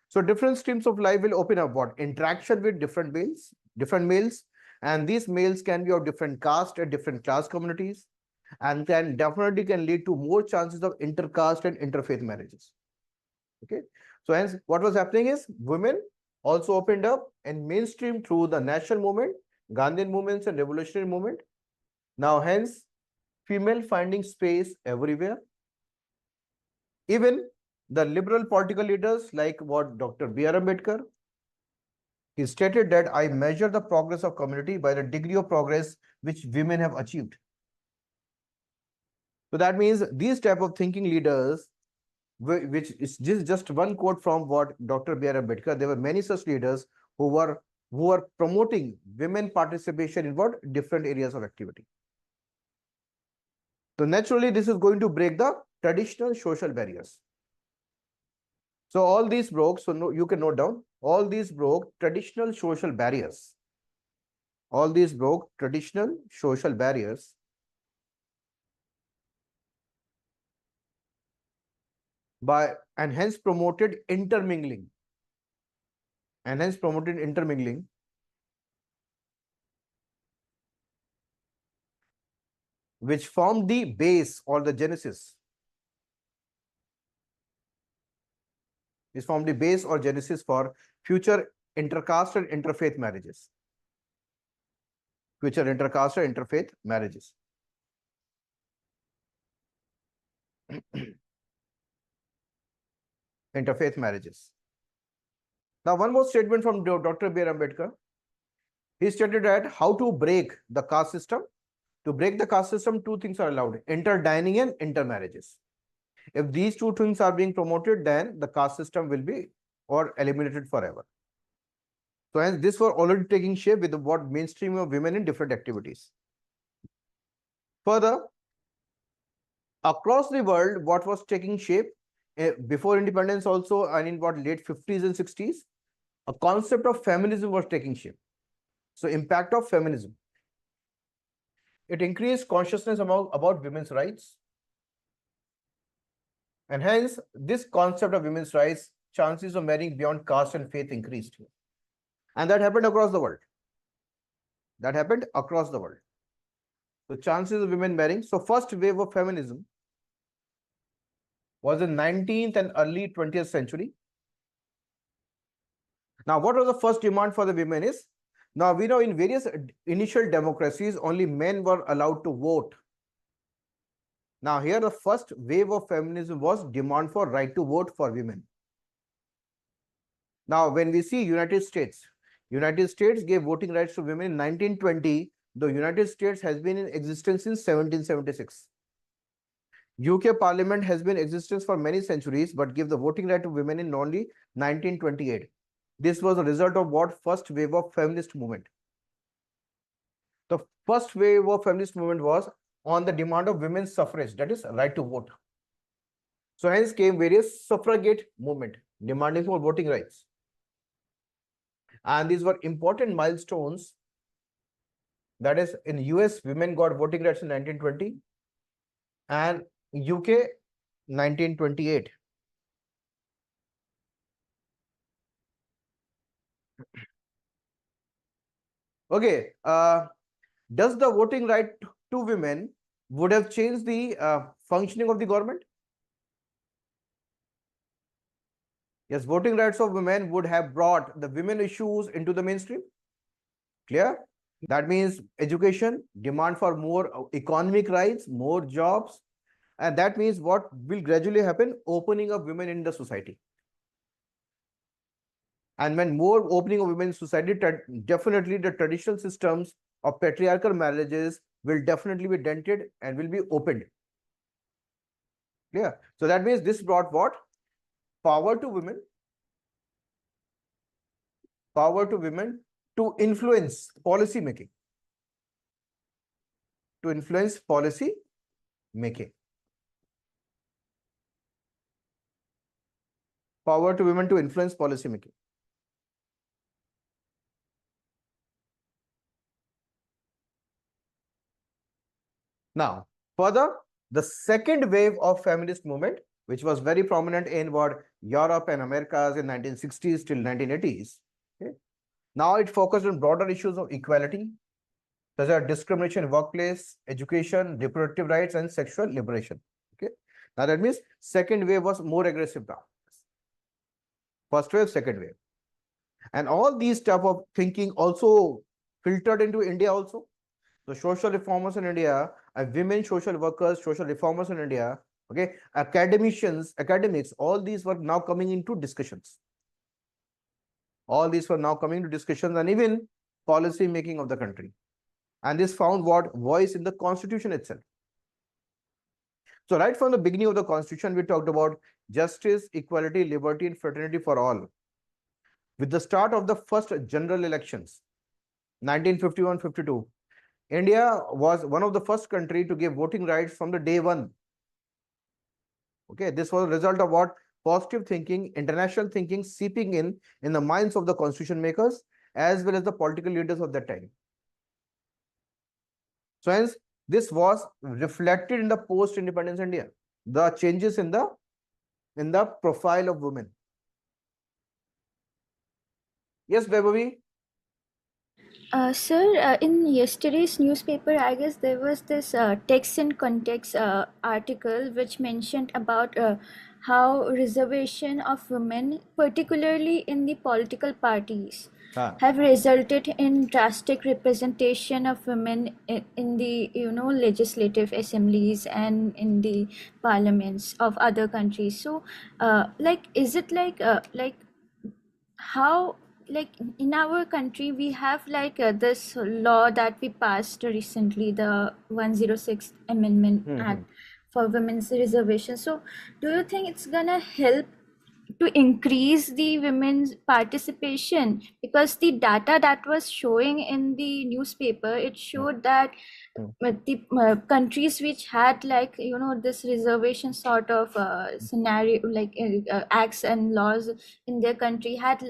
So different streams of life will open up what? Interaction with different males, and these males can be of different caste and different class communities, and can definitely lead to more chances of intercaste and interfaith marriages. Okay. So hence what was happening is women also opened up in mainstream through the national movement, Gandhian movements and revolutionary movement. Now hence female finding space everywhere. Even the liberal political leaders like what Dr. B.R. Ambedkar, he stated that I measure the progress of community by the degree of progress which women have achieved. So that means these type of thinking leaders, which is just one quote from what Dr. B.R. Ambedkar, there were many such leaders who were promoting women participation in what? Different areas of activity. So naturally, this is going to break the traditional social barriers. So all these broke, you can note down, all these broke traditional social barriers. All these broke traditional social barriers and hence promoted intermingling. Which formed the base or the genesis. Is formed the base or genesis for future intercaste and interfaith marriages. Future intercaste and interfaith marriages. Interfaith marriages. Now, one more statement from Dr. B.R. Ambedkar. He stated that how to break the caste system. To break the caste system, two things are allowed: interdining and intermarriages. If these two things are being promoted, then the caste system will be or eliminated forever. So hence this was already taking shape with what mainstream of women in different activities. Further, across the world, what was taking shape before independence also, and in what late 50s and 60s, a concept of feminism was taking shape. So impact of feminism. It increased consciousness about women's rights. And hence, this concept of women's rights, chances of marrying beyond caste and faith increased. And that happened across the world. So chances of women marrying. So first wave of feminism was in 19th and early 20th century. Now, what was the first demand for the women is, now we know in various initial democracies, only men were allowed to vote. Now here the first wave of feminism was demand for right to vote for women. Now when we see United States gave voting rights to women in 1920. The United States has been in existence since 1776. UK Parliament has been in existence for many centuries, but gave the voting right to women in only 1928. This was a result of what? First wave of feminist movement. The first wave of feminist movement was on the demand of women's suffrage, that is right to vote. So hence came various suffragette movement demanding for voting rights. And these were important milestones. That is, in US, women got voting rights in 1920 and UK 1928. Okay, does the voting right to women would have changed the functioning of the government? Yes, voting rights of women would have brought the women issues into the mainstream. Clear? That means education, demand for more economic rights, more jobs. And that means what will gradually happen? Opening of women in the society. And when more opening of women in society, definitely the traditional systems of patriarchal marriages will definitely be dented and will be opened. Clear? So that means this brought what? Power to women. Power to women to influence policy making. To influence policy making. Power to women to influence policy making. Now, further, the second wave of feminist movement, which was very prominent in what Europe and Americas in 1960s till 1980s. Okay. Now it focused on broader issues of equality, such as discrimination in workplace, education, reproductive rights, and sexual liberation. Okay. Now that means second wave was more aggressive now. First wave, second wave. And all these type of thinking also filtered into India also. So social reformers in India, women social workers, social reformers in India, okay, academics, all these were now coming into discussions. All these were now coming to discussions and even policy making of the country. And this found what? Voice in the constitution itself. So right from the beginning of the constitution, we talked about justice, equality, liberty, and fraternity for all. With the start of the first general elections, 1951-52, India was one of the first country to give voting rights from the day one. Okay, this was a result of what? Positive thinking, international thinking seeping in the minds of the constitution makers as well as the political leaders of that time. So hence, this was reflected in the post-independence India, the changes in the profile of women. Yes, Vaibhavi? Sir, in yesterday's newspaper, I guess there was this text and context article which mentioned about how reservation of women, particularly in the political parties, have resulted in drastic representation of women in the legislative assemblies and in the parliaments of other countries. So, is it how? Like in our country we have this law that we passed recently, the 106 amendment act for women's reservation. So do you think it's gonna help to increase the women's participation? Because the data that was showing in the newspaper, it showed that the countries which had this reservation sort of scenario, acts and laws in their country had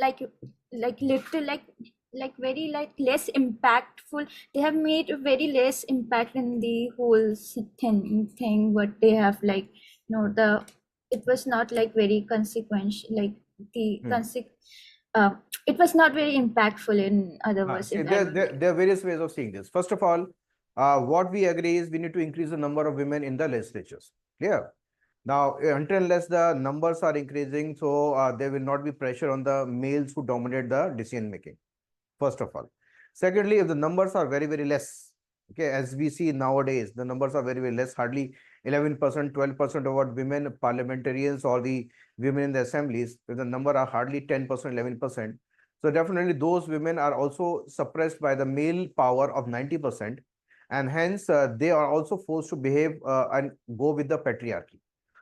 very less impactful. They have made a very less impact in the whole thing what they have it was not very consequential, it was not very impactful, in other words. There are various ways of seeing this. First of all, what we agree is we need to increase the number of women in the legislatures. Clear? Now, until unless the numbers are increasing, so there will not be pressure on the males who dominate the decision making, first of all. Secondly, if the numbers are very, very less, okay, as we see nowadays, the numbers are very, very less, hardly 11%, 12% of what women parliamentarians or the women in the assemblies, if the number are hardly 10%, 11%. So definitely those women are also suppressed by the male power of 90%. And hence they are also forced to behave and go with the patriarchy.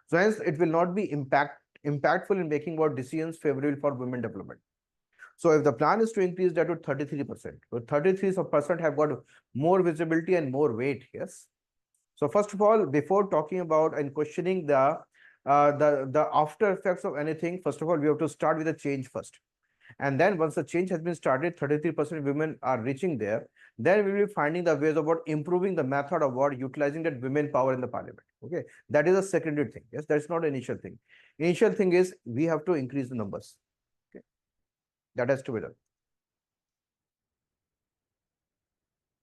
So hence it will not be impactful in making what decisions favorable for women development. So if the plan is to increase that to 33%, so 33% have got more visibility and more weight, yes. So first of all, before talking about and questioning the after effects of anything, first of all, we have to start with a change first. And then once the change has been started, 33% women are reaching there, then we will be finding the ways about improving the method of what utilizing that women power in the parliament. Okay, that is a secondary thing. Yes, that's not an initial thing. Initial thing is we have to increase the numbers. Okay, that has to be done.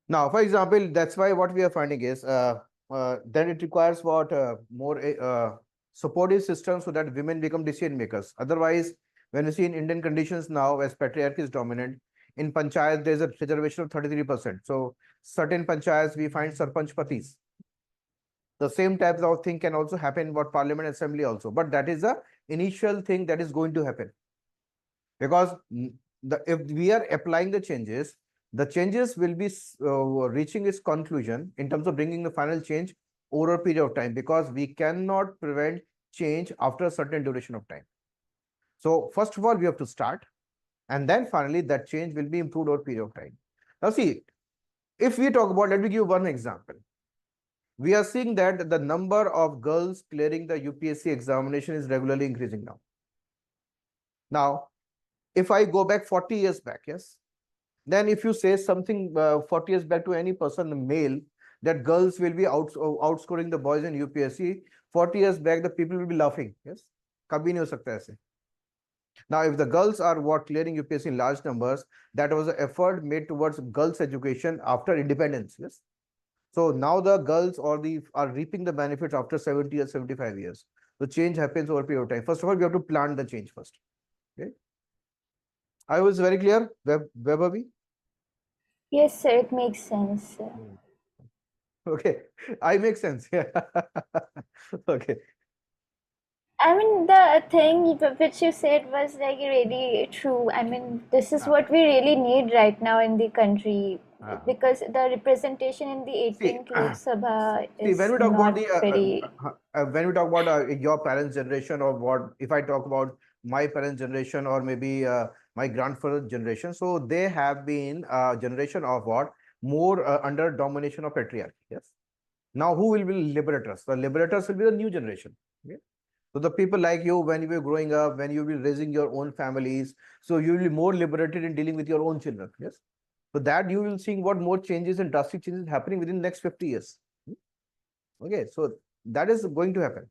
Now, for example, that's why what we are finding is then it requires what more supportive systems so that women become decision makers. Otherwise, when you see in Indian conditions now, as patriarchy is dominant, in panchayat there's a reservation of 33%. So certain panchayats we find sarpanch patis. The same types of thing can also happen in what parliament assembly also, but that is the initial thing that is going to happen, because if we are applying the changes will be reaching its conclusion in terms of bringing the final change over a period of time, because we cannot prevent change after a certain duration of time. So first of all, we have to start, and then finally that change will be improved over a period of time. Now see, if we talk about, let me give one example. We are seeing that the number of girls clearing the UPSC examination is regularly increasing now. Now, if I go back 40 years back, yes, then if you say something 40 years back to any person, the male, that girls will be outscoring the boys in UPSC, 40 years back, the people will be laughing. Yes, kabhi nahi ho sakta aise. Now, if the girls are what clearing UPSC in large numbers, that was an effort made towards girls' education after independence. Yes. So now the girls are reaping the benefits after 70 or 75 years. The change happens over a period of time. First of all, we have to plant the change first. Okay. I was very clear, Vaibhavi? Yes, sir, it makes sense. Okay, I make sense. Yeah. Okay. I mean, the thing which you said was like really true. I mean, this is what we really need right now in the country, because the representation in the 18th Lok Sabha See, is when we talk about not the very. when we talk about your parents' generation, or what if I talk about my parents' generation, or maybe my grandfather's generation, so they have been a generation of what more under domination of patriarchy. Yes. Now, who will be liberators? The liberators will be the new generation. Okay? So the people like you, when you were growing up, when you will be raising your own families, so you will be more liberated in dealing with your own children. Yes. So that you will see what more changes and drastic changes happening within the next 50 years. Okay, so that is going to happen.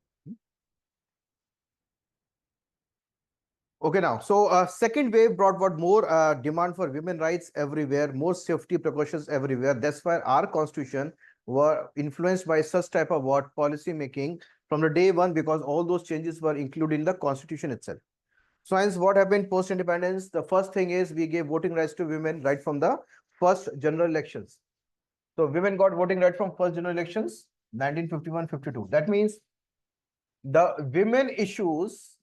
Okay, now, so second wave brought what more demand for women rights everywhere, more safety precautions everywhere. That's why our constitution were influenced by such type of what policy making from the day one, because all those changes were included in the constitution itself. So hence what happened post independence, the first thing is we gave voting rights to women right from the first general elections. So women got voting right from first general elections 1951-52. That means the women issues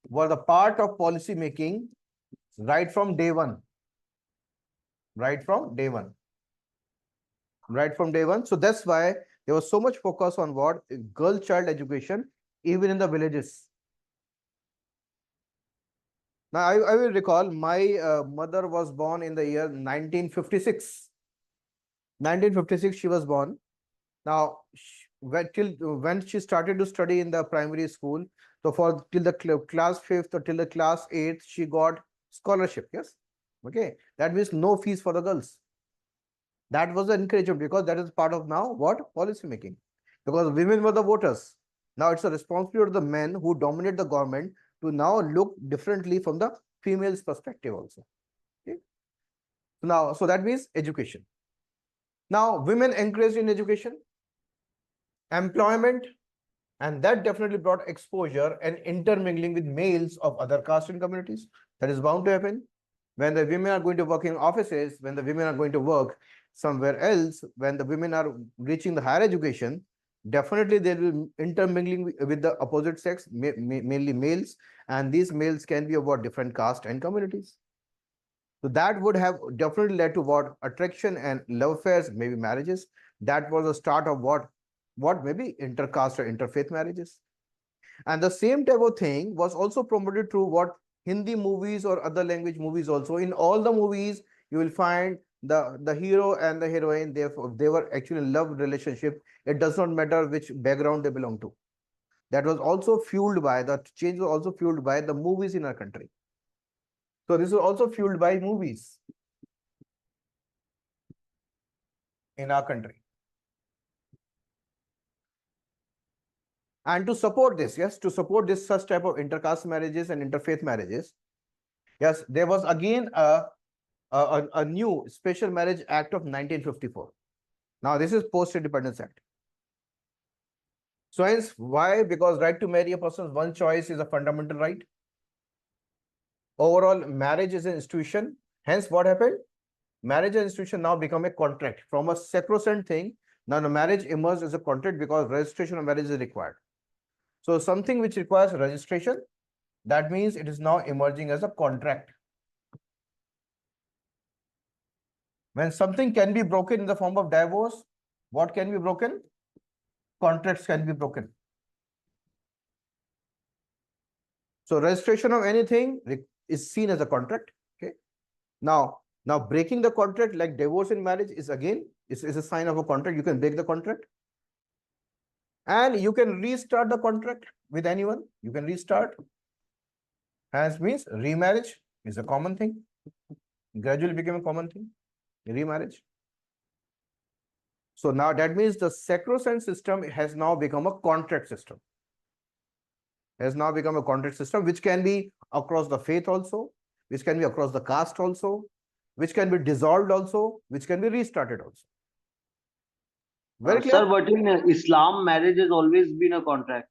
were the part of policy making right from day one. Right from day one. So that's why there was so much focus on what girl child education, even in the villages. Now, I will recall my mother was born in the year 1956. 1956, she was born. Now, when she started to study in the primary school, so for till the class 5th or till the class 8th, she got scholarship. Yes. Okay. That means no fees for the girls. That was an encouragement, because that is part of now what policy making, because women were the voters. Now it's a responsibility of the men who dominate the government to now look differently from the female's perspective also. Okay. Now, so that means education. Now, women encouraged in education, employment, And that definitely brought exposure and intermingling with males of other caste and communities. That is bound to happen. When the women are going to work in offices, when the women are going to work somewhere else, when the women are reaching the higher education, definitely they will intermingling with the opposite sex, mainly males, and these males can be of what different caste and communities. So that would have definitely led to what attraction and love affairs, maybe marriages. That was the start of what maybe intercaste or interfaith marriages. And the same type of thing was also promoted through what Hindi movies or other language movies also. In all the movies, you will find the hero and the heroine, they were actually in love relationship. It does not matter which background they belong to. That was also fueled by, the change was also fueled by the movies in our country. So this is also fueled by movies in our country. And to support this, yes, to support this such type of intercaste marriages and interfaith marriages, yes, there was again a new Special Marriage Act of 1954. Now this is Post-Independence Act. So hence, why? Because right to marry a person's one choice is a fundamental right. Overall, marriage is an institution. Hence, what happened? Marriage as an institution now become a contract from a sacrosanct thing. Now the marriage emerged as a contract because registration of marriage is required. So something which requires registration, that means it is now emerging as a contract. When something can be broken in the form of divorce, what can be broken? Contracts can be broken. So registration of anything is seen as a contract. Okay. Now breaking the contract, like divorce in marriage, is again is a sign of a contract. You can break the contract. And you can restart the contract with anyone. You can restart. As means remarriage is a common thing. Gradually became a common thing. Remarriage. So now that means the sacrosanct system has now become a contract system. Has now become a contract system, which can be across the faith also, which can be across the caste also, which can be dissolved also, which can be restarted also. Very clear? Sir, but in Islam, marriage has always been a contract.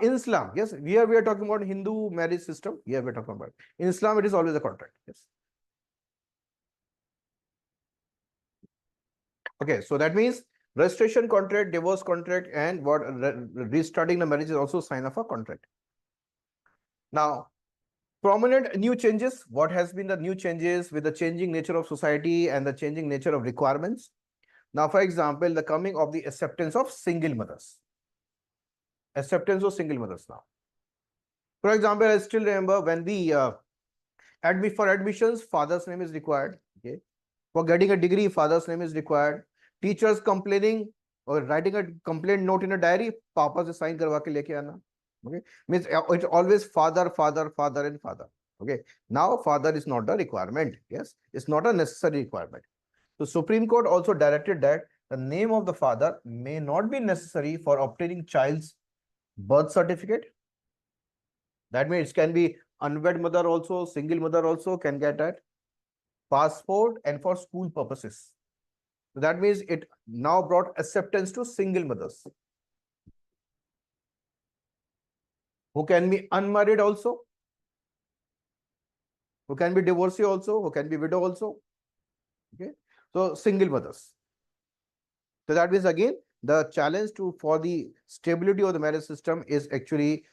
In Islam, yes. Here we are talking about Hindu marriage system. Here we are talking about. In Islam, it is always a contract. Yes. Okay, so that means registration contract, divorce contract, and what restarting the marriage is also a sign of a contract. Now, prominent new changes. What has been the new changes with the changing nature of society and the changing nature of requirements? Now, for example, the coming of the acceptance of single mothers. Acceptance of single mothers now. For example, I still remember when we for admissions, father's name is required. Okay. For getting a degree, father's name is required. Teachers complaining or writing a complaint note in a diary, papa se sign karwa ke leke aana. Okay. Means it's always father, father, father, and father. Okay. Now, father is not a requirement. Yes. It's not a necessary requirement. So Supreme Court also directed that the name of the father may not be necessary for obtaining child's birth certificate. That means it can be unwed mother also, single mother also can get that. Passport and for school purposes. So that means it now brought acceptance to single mothers. Who can be unmarried also. Who can be divorcee also, who can be widow also. Okay. So single mothers. So that means again, the challenge for the stability of the marriage system is actually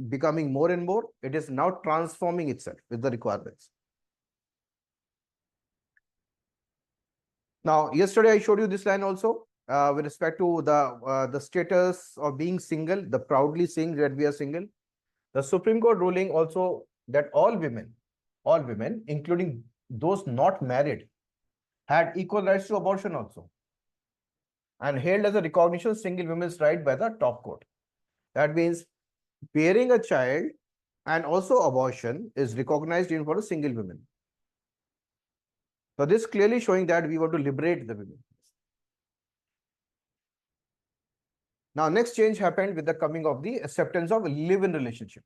becoming more and more. It is now transforming itself with the requirements. Now, yesterday I showed you this line also with respect to the status of being single, the proudly saying that we are single. The Supreme Court ruling also that all women, including those not married, had equal rights to abortion also, and held as a recognition single women's right by the top court. That means bearing a child and also abortion is recognized even for the single women. So this clearly showing that we want to liberate the women. Now, next change happened with the coming of the acceptance of live-in relationship.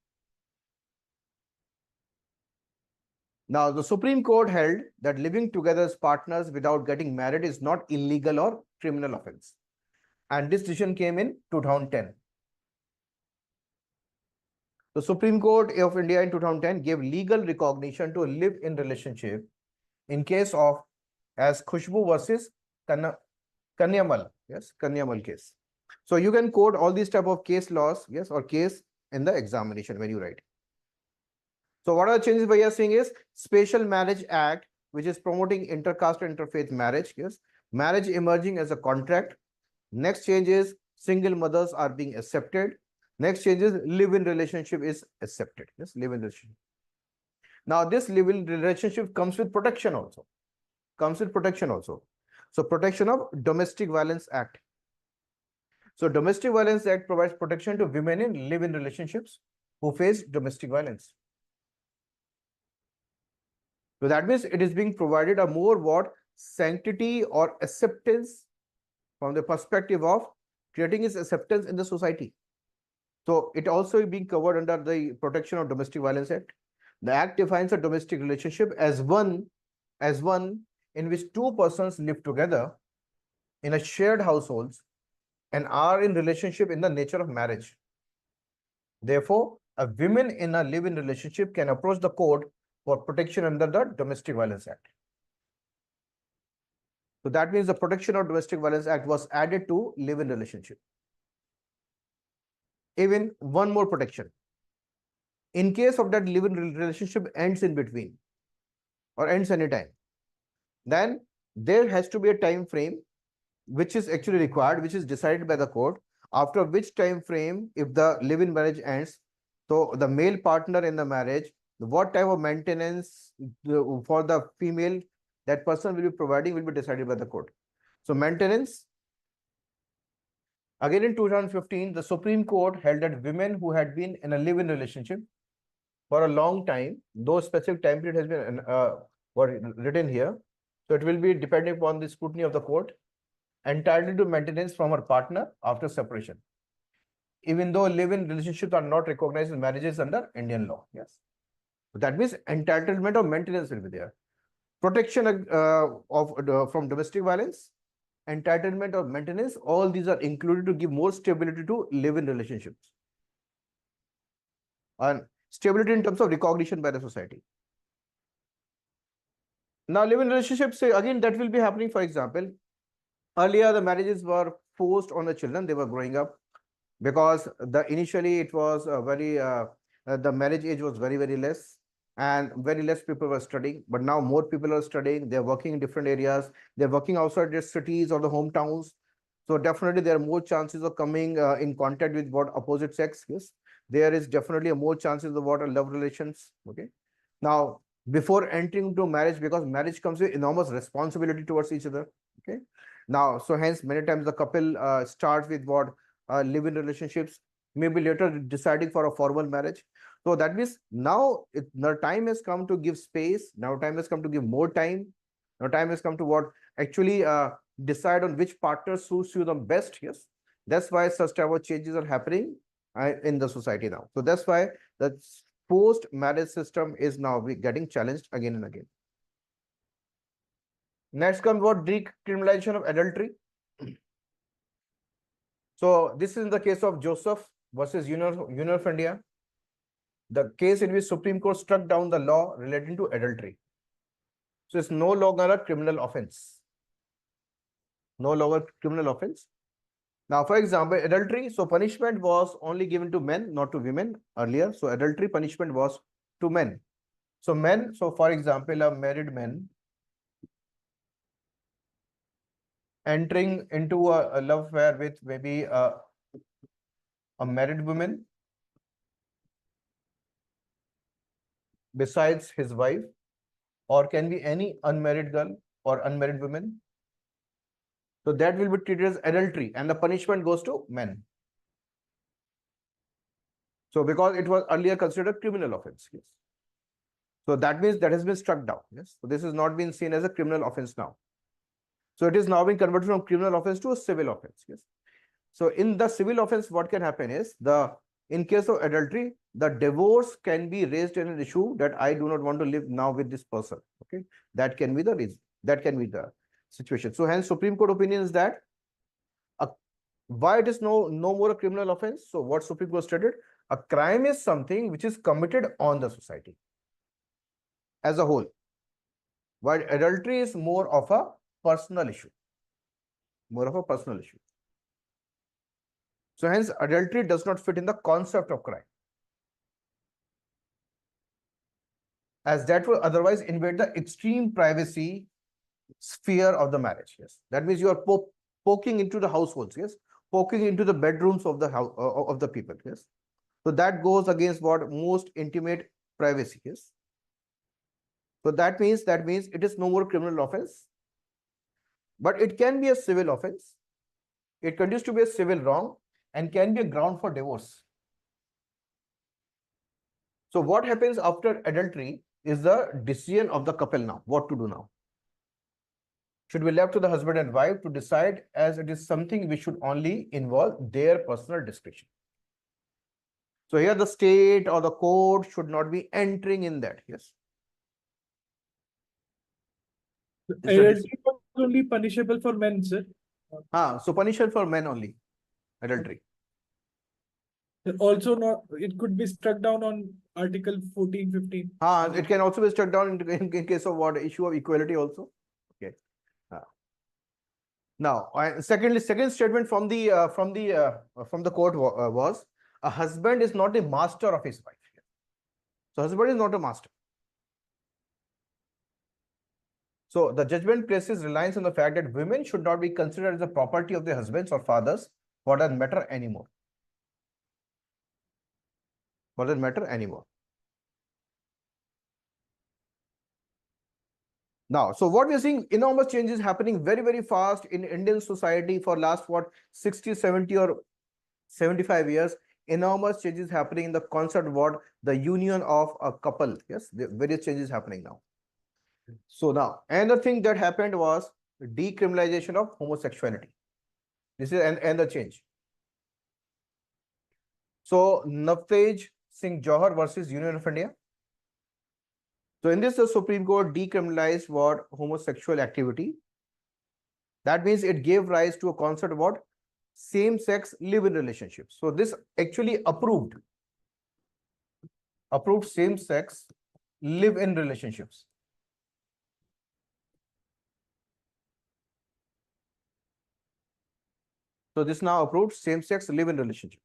Now, the Supreme Court held that living together as partners without getting married is not illegal or criminal offense. And this decision came in 2010. The Supreme Court of India in 2010 gave legal recognition to a live-in relationship in case of as Khushbu versus Kanyamal. Yes, Kanyamal case. So you can quote all these type of case laws, yes, or case in the examination when you write. So what are the changes we are seeing is Special Marriage Act, which is promoting intercaste and interfaith marriage. Yes, marriage emerging as a contract. Next change is single mothers are being accepted. Next change is live-in relationship is accepted. Yes, live-in relationship. Now this live-in relationship comes with protection also. So Protection of Domestic Violence Act. So Domestic Violence Act provides protection to women in live-in relationships who face domestic violence. So that means it is being provided a more what sanctity or acceptance from the perspective of creating its acceptance in the society. So it also being covered under the Protection of Domestic Violence Act. The act defines a domestic relationship as one in which two persons live together in a shared households and are in relationship in the nature of marriage. Therefore, a woman in a live-in relationship can approach the court for protection under the Domestic Violence Act. So that means the Protection of Domestic Violence Act was added to live-in relationship. Even one more protection. In case of that live-in relationship ends in between or ends anytime, then there has to be a time frame which is actually required, which is decided by the court, after which time frame, if the live-in marriage ends, so the male partner in the marriage, what type of maintenance for the female that person will be providing will be decided by the court. So maintenance, again in 2015, the Supreme Court held that women who had been in a live-in relationship for a long time, though specific time period has been written here, so it will be depending upon the scrutiny of the court, entitled to maintenance from her partner after separation, even though live-in relationships are not recognized as marriages under Indian law. Yes, that means entitlement of maintenance will be there. Protection from domestic violence, entitlement of maintenance, all these are included to give more stability to live-in relationships and stability in terms of recognition by the society. Now, live-in relationships, again, that will be happening. For example, earlier the marriages were forced on the children, they were growing up because initially it was the marriage age was very less and very less people were studying, but now more people are studying, they're working in different areas, they're working outside their cities or the hometowns. So definitely there are more chances of coming in contact with what opposite sex. Yes, there is definitely a more chances of what are love relations. Okay, now before entering into marriage, because marriage comes with enormous responsibility towards each other. Okay, now so hence many times the couple starts with what live-in relationships, maybe later deciding for a formal marriage. So that means now the time has come to give space. Now time has come to give more time. Now time has come to what actually decide on which partner suits you the best. Yes, that's why such type of changes are happening in the society now. So that's why the post-marriage system is now getting challenged again and again. Next comes what decriminalization of adultery. So this is in the case of Joseph versus Union of India, the case in which Supreme Court struck down the law relating to adultery. So it's no longer a criminal offense. No longer criminal offense. Now, for example, adultery, so punishment was only given to men, not to women earlier. So adultery punishment was to men. So men, so for example, a married man entering into a love affair with maybe a married woman besides his wife, or can be any unmarried girl or unmarried woman. So that will be treated as adultery and the punishment goes to men. So because it was earlier considered a criminal offense. Yes. So that means that has been struck down. Yes. So this is not being seen as a criminal offense now. So it is now being converted from criminal offense to a civil offense. Yes. So in the civil offense, what can happen is in case of adultery, the divorce can be raised in an issue that I do not want to live now with this person. Okay, that can be the reason. That can be the situation. So hence Supreme Court opinion is that why it is no more a criminal offense. So what Supreme Court stated, A crime is something which is committed on the society as a whole, while adultery is more of a personal issue. More of a personal issue. So hence, adultery does not fit in the concept of crime, as that will otherwise invade the extreme privacy sphere of the marriage. Yes, that means you are poking into the households. Yes, poking into the bedrooms of the house of the people. Yes, so that goes against what most intimate privacy is. So that means it is no more criminal offense, but it can be a civil offense. It continues to be a civil wrong and can be a ground for divorce. So what happens after adultery is the decision of the couple now. What to do now? Should be left to the husband and wife to decide, as it is something which should only involve their personal discretion. So here the state or the court should not be entering in that. Yes. Adultery was only punishable for men, sir. So punishable for men only, adultery. Also, not it could be struck down on Article 14, 15. It can also be struck down in case of what issue of equality also. Okay. Now, second statement from the court was, a husband is not a master of his wife. So husband is not a master. So the judgment places reliance on the fact that women should not be considered as the property of their husbands or fathers for that matter anymore. For that matter anymore. Now, so what we are seeing, enormous changes happening very, very fast in Indian society for last 60, 70 or 75 years. Enormous changes happening in the concept of what the union of a couple. Yes, the various changes happening now. So now, another thing that happened was decriminalization of homosexuality. This is another change. So Navtej Singh Johar versus Union of India. So in this, the Supreme Court decriminalized what homosexual activity. That means it gave rise to a concept about same-sex live-in relationships. So this actually approved same-sex live-in relationships. So this now approved same-sex live-in relationship.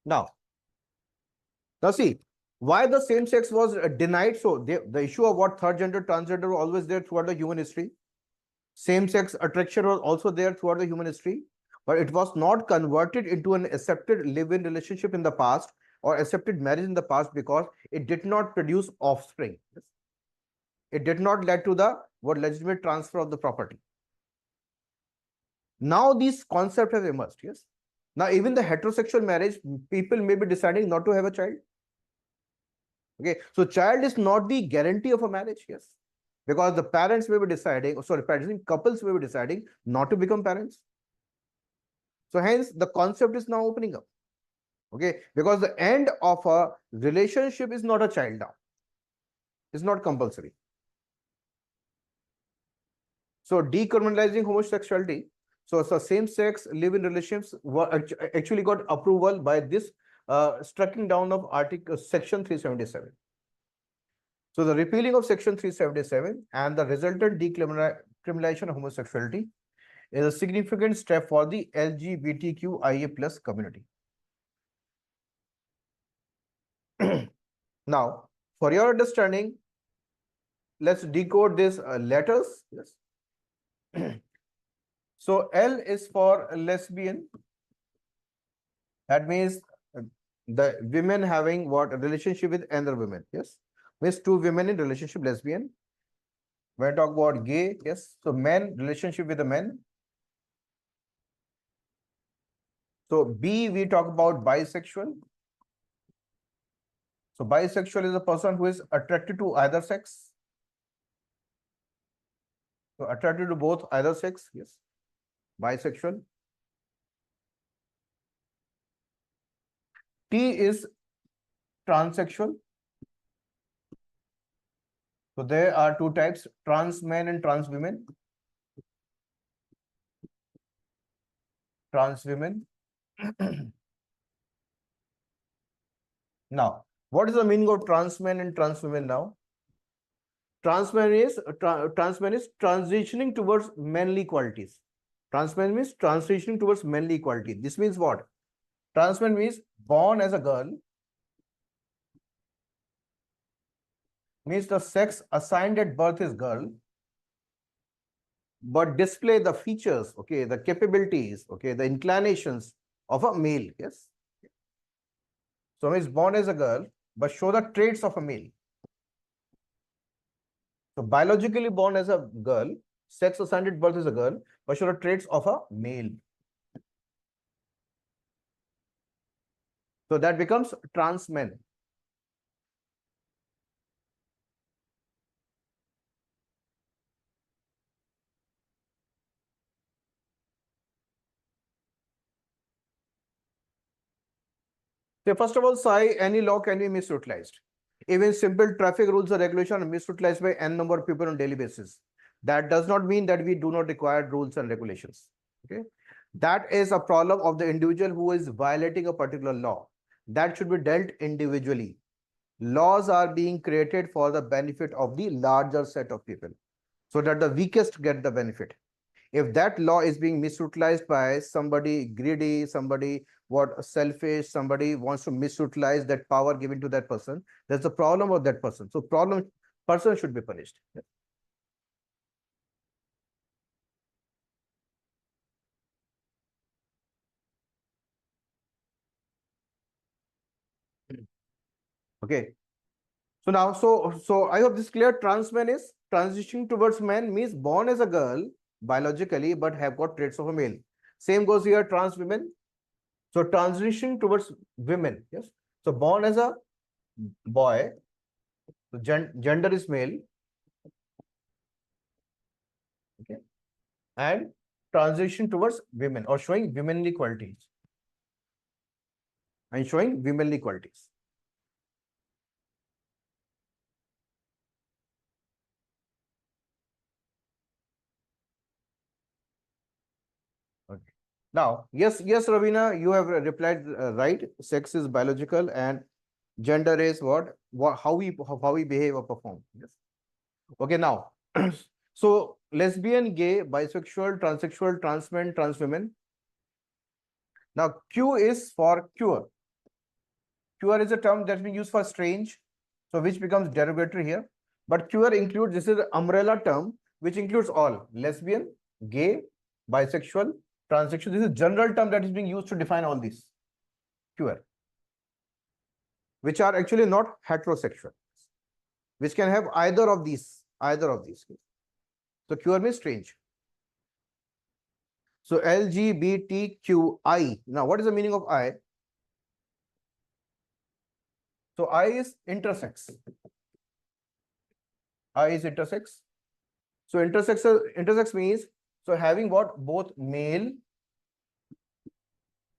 Now see, why the same sex was denied. So the issue of what third gender, transgender were always there throughout the human history. Same sex attraction was also there throughout the human history, but it was not converted into an accepted live-in relationship in the past or accepted marriage in the past because it did not produce offspring. It did not lead to the legitimate transfer of the property. Now these concepts have emerged. Yes. Now even the heterosexual marriage, people may be deciding not to have a child. Okay, so child is not the guarantee of a marriage. Yes, because the parents may be deciding, couples may be deciding not to become parents. So hence the concept is now opening up. Okay, because the end of a relationship is not a child now. It's not compulsory. So decriminalizing homosexuality. So same-sex live-in relationships actually got approval by this striking down of Section 377. So the repealing of Section 377 and the resultant decriminalization of homosexuality is a significant step for the LGBTQIA+ community. Now, for your understanding, let's decode these letters. Yes. So L is for lesbian. That means the women having what? A relationship with another women. Yes. Means two women in relationship, lesbian. When I talk about gay, yes. So men, relationship with a man. So B, we talk about bisexual. So bisexual is a person who is attracted to either sex. So attracted to both either sex, yes. Bisexual. T is transsexual. So there are two types, trans men and trans women. trans women. Now, what is the meaning of trans men and trans women now? Trans man is transitioning towards manly qualities. Trans man means transitioning towards manly equality. This means what? Trans man means born as a girl, means the sex assigned at birth is girl, but display the features, okay, the capabilities, okay, the inclinations of a male. Yes. So means born as a girl, but show the traits of a male. So biologically born as a girl, sex assigned at birth is a girl, but show the traits of a male. So that becomes trans men. So first of all, Sai, any law can be misutilized. Even simple traffic rules or regulation are misutilized by n number of people on daily basis. That does not mean that we do not require rules and regulations. Okay, that is a problem of the individual who is violating a particular law. That should be dealt individually. Laws are being created for the benefit of the larger set of people, so that the weakest get the benefit. If that law is being misutilized by somebody greedy, somebody selfish, somebody wants to misutilize that power given to that person, that's the problem of that person. So person should be punished. Okay. So now, so I hope this is clear. Trans man is transitioning towards man, means born as a girl biologically, but have got traits of a male. Same goes here, trans women. So transitioning towards women. Yes. So born as a boy, so gender is male. Okay. And transition towards women, or showing womanly qualities. And showing womanly qualities. Okay. Now, yes, Ravina, you have replied right. Sex is biological and gender is what how we behave or perform. Yes. Okay. Now, so lesbian, gay, bisexual, transsexual, trans men, trans women. Now, Q is for cure. Cure is a term that's been used for strange, so which becomes derogatory here. But cure includes, this is an umbrella term which includes all: lesbian, gay, bisexual, transsexual. This is a general term that is being used to define all these. Cure, which are actually not heterosexual, which can have either of these. So cure means strange. So LGBTQI. Now, what is the meaning of I? So I is intersex. I is intersex. So intersex means, so having what, both male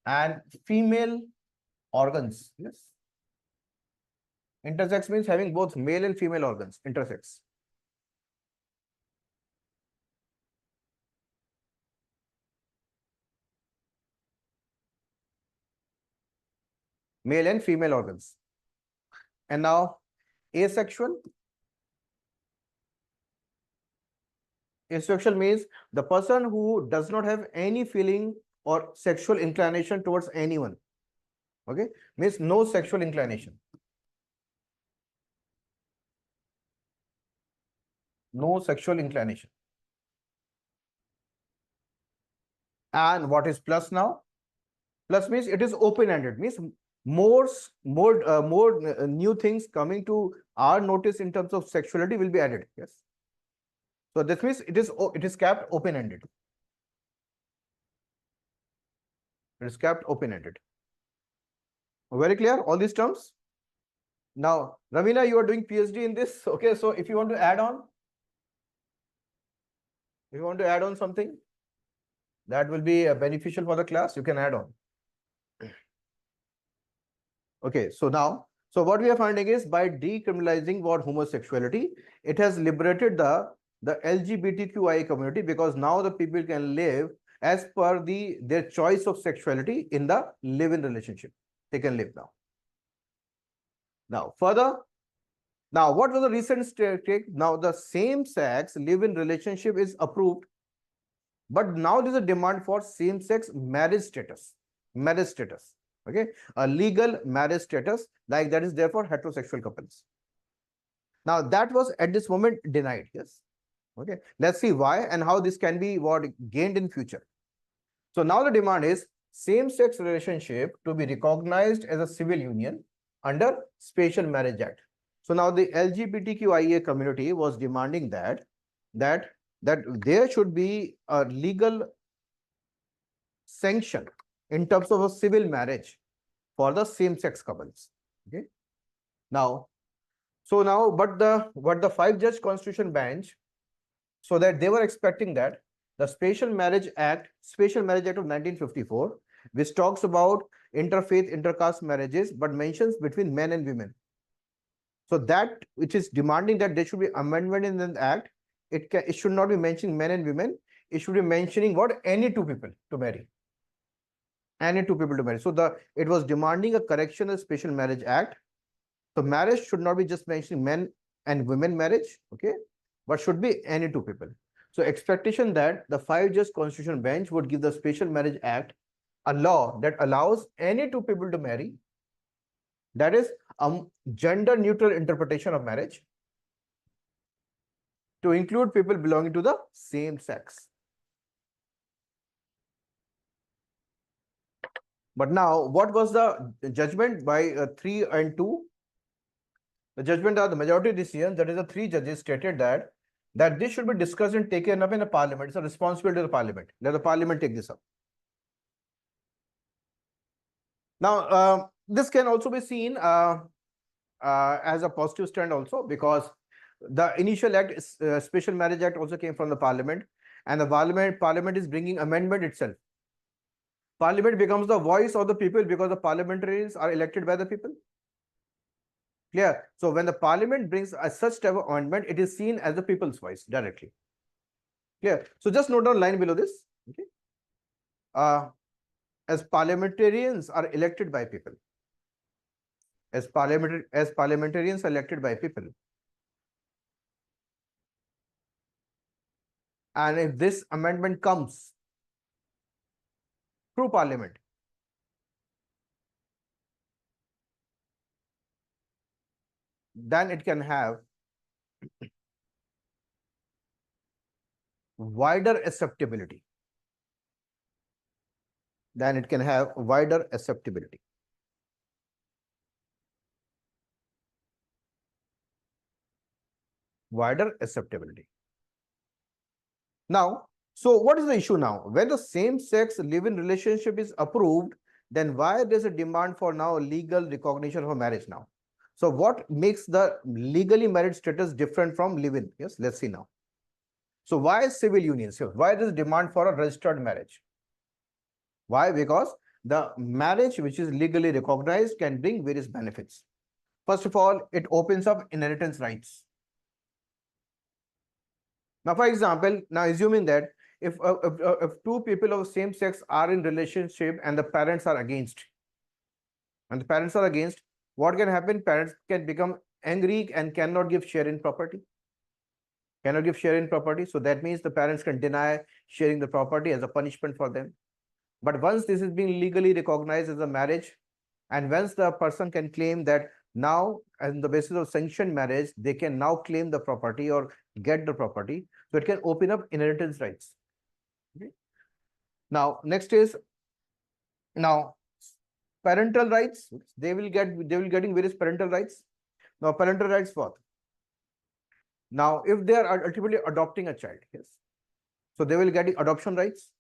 and female organs. Yes. Intersex means having both male and female organs. Intersex. Male and female organs. And now asexual. Asexual means the person who does not have any feeling or sexual inclination towards anyone. Okay, means no sexual inclination. No sexual inclination. And what is plus now? Plus means it is open-ended, means more new things coming to our notice in terms of sexuality will be added. Yes. So this means it is kept open-ended. It is kept open-ended. Very clear, all these terms? Now, Ravina, you are doing PhD in this. Okay, so if you want to add on, something that will be beneficial for the class, you can add on. Okay, so now, so what we are finding is, by decriminalizing what homosexuality, it has liberated the LGBTQI community, because now the people can live as per their choice of sexuality in the live-in relationship. They can live now. Now, further, now what was the recent take? Now, the same-sex live-in relationship is approved, but now there is a demand for same-sex marriage status. Marriage status. Okay, a legal marriage status like that is there for heterosexual couples. Now, that was at this moment denied. Yes. Okay, let's see why and how this can be gained in future. So now the demand is same-sex relationship to be recognized as a civil union under Special Marriage Act. So now the LGBTQIA community was demanding that there should be a legal sanction in terms of a civil marriage for the same-sex couples. Okay. Now, but the 5-judge Constitution bench, so that they were expecting that the Special Marriage Act of 1954, which talks about interfaith, intercaste marriages, but mentions between men and women. So that which is demanding that there should be amendment in the act, it should not be mentioning men and women. It should be mentioning what? Any two people to marry. Any two people to marry. So it was demanding a correction of Special Marriage Act. So marriage should not be just mentioning men and women marriage, okay, but should be any two people. So expectation that the 5-judge Constitution bench would give the Special Marriage Act a law that allows any two people to marry. That is a gender neutral interpretation of marriage to include people belonging to the same sex. But now, what was the judgment by 3 and 2? The judgment of the majority decision, that is the 3 judges stated that this should be discussed and taken up in the parliament. It's a responsibility of the parliament. Let the parliament take this up. Now, this can also be seen as a positive stand also, because the initial act, Special Marriage Act, also came from the parliament, and the parliament is bringing amendment itself. Parliament becomes the voice of the people because the parliamentarians are elected by the people. Clear? So when the parliament brings such type of amendment, it is seen as the people's voice directly. Clear? So just note down line below this. Okay. As parliamentarians are elected by people. As parliamentarians are elected by people. And if this amendment comes through parliament, then it can have wider acceptability. Then it can have wider acceptability. Wider acceptability. Now, so what is the issue now? When the same-sex live-in relationship is approved, then why there's a demand for now legal recognition of marriage now? So what makes the legally married status different from live-in? Yes, let's see now. So why civil unions? Why there is demand for a registered marriage? Why? Because the marriage which is legally recognized can bring various benefits. First of all, it opens up inheritance rights. Now, for example, now assuming that if two people of the same sex are in relationship and the parents are against, what can happen? Parents can become angry and cannot give share in property. So that means the parents can deny sharing the property as a punishment for them. But once this is being legally recognized as a marriage, and once the person can claim that now, on the basis of sanctioned marriage, they can now claim the property or get the property. So it can open up inheritance rights. Okay. Now, next is now parental rights. They will getting various parental rights. Now, parental rights what? Now, if they are ultimately adopting a child, yes, so they will get adoption rights.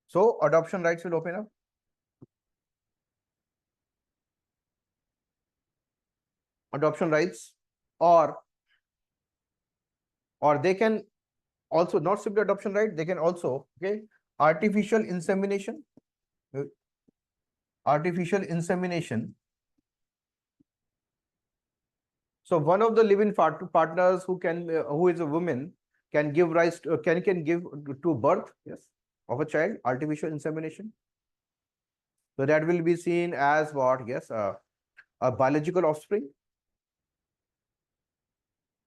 So adoption rights will open up. Adoption rights, or they can also not simply adoption right, they can also, okay, artificial insemination. So one of the live-in partners who is a woman can give rise to, can give to birth, yes, of a child, artificial insemination. So that will be seen as what? Yes, a biological offspring.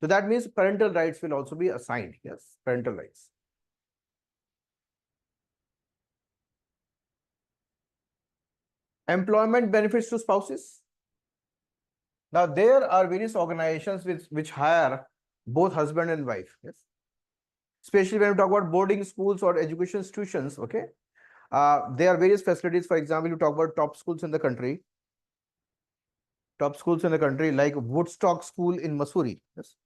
So that means parental rights will also be assigned. Yes, parental rights. Employment benefits to spouses. Now there are various organizations which hire both husband and wife. Yes, especially when we talk about boarding schools or education institutions. Okay, there are various facilities. For example, you talk about top schools in the country. Top schools in the country like Woodstock School in Missouri. Yes.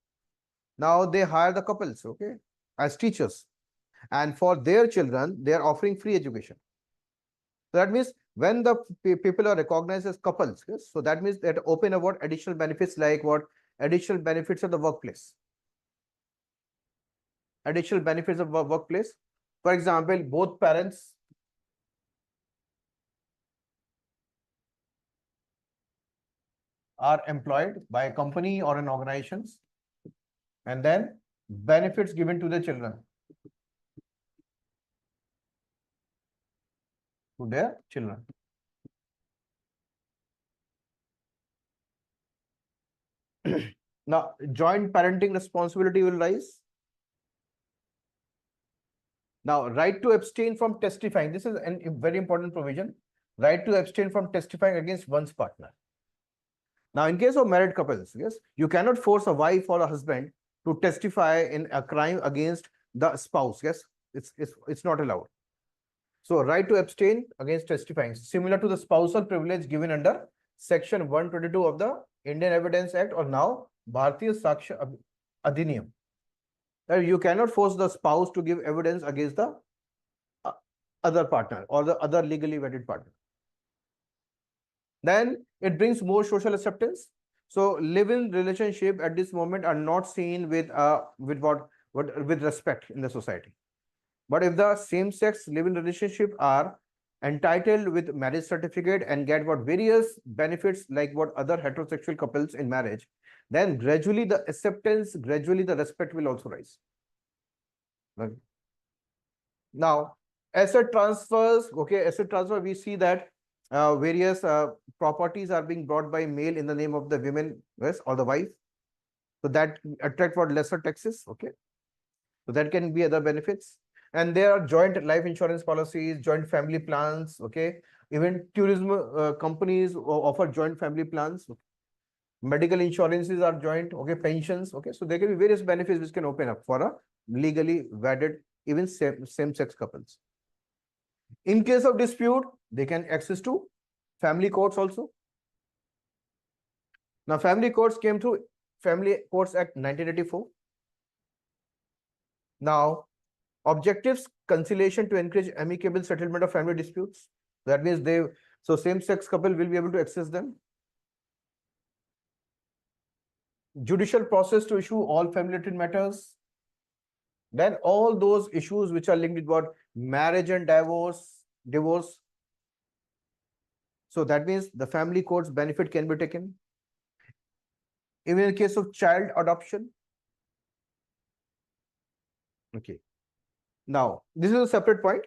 Now they hire the couples, okay, as teachers, and for their children, they are offering free education. So that means when the people are recognized as couples, yes, so that means that open about additional benefits like what? Additional benefits of the workplace. Additional benefits of workplace. For example, both parents are employed by a company or an organizations, and then benefits given to the children. To their children. Now, joint parenting responsibility will rise. Now, right to abstain from testifying. This is a very important provision. Right to abstain from testifying against one's partner. Now, in case of married couples, yes, you cannot force a wife or a husband to testify in a crime against the spouse. Yes, it's not allowed. So, right to abstain against testifying, similar to the spousal privilege given under Section 122 of the Indian Evidence Act, or now Bharatiya Saksha Adhiniyam. That you cannot force the spouse to give evidence against the other partner or the other legally wedded partner. Then it brings more social acceptance. So live-in relationship at this moment are not seen with respect in the society. But if the same-sex live-in relationship are entitled with marriage certificate and get what various benefits like what other heterosexual couples in marriage, then gradually the acceptance, gradually the respect will also rise. Okay. Now, asset transfers, okay, asset transfer, we see that various properties are being brought by male in the name of the women, yes, or the wife. So that attract for lesser taxes, okay. So that can be other benefits. And there are joint life insurance policies, joint family plans, okay. Even tourism companies offer joint family plans. Okay. Medical insurances are joint, okay, pensions, okay. So there can be various benefits which can open up for a legally wedded, even same-sex couples. In case of dispute, they can access to family courts also. Now, family courts came through Family Courts Act 1984. Now, objectives, conciliation to encourage amicable settlement of family disputes. That means so same-sex couple will be able to access them. Judicial process to issue all family-related matters. Then all those issues which are linked with what? Marriage and divorce. So that means the family court's benefit can be taken. Even in case of child adoption. Okay. Now, this is a separate point.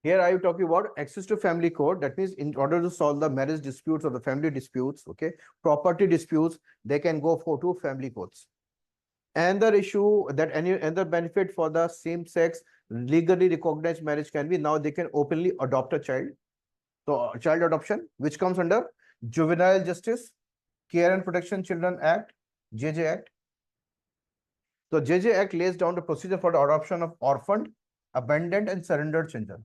Here I am talking about access to family court. That means in order to solve the marriage disputes or the family disputes, okay, property disputes, they can go to family courts. Another issue that any other benefit for the same sex legally recognized marriage can be now they can openly adopt a child. So child adoption, which comes under Juvenile Justice, Care and Protection Children Act, JJ Act. So JJ Act lays down the procedure for the adoption of orphaned, abandoned and surrendered children.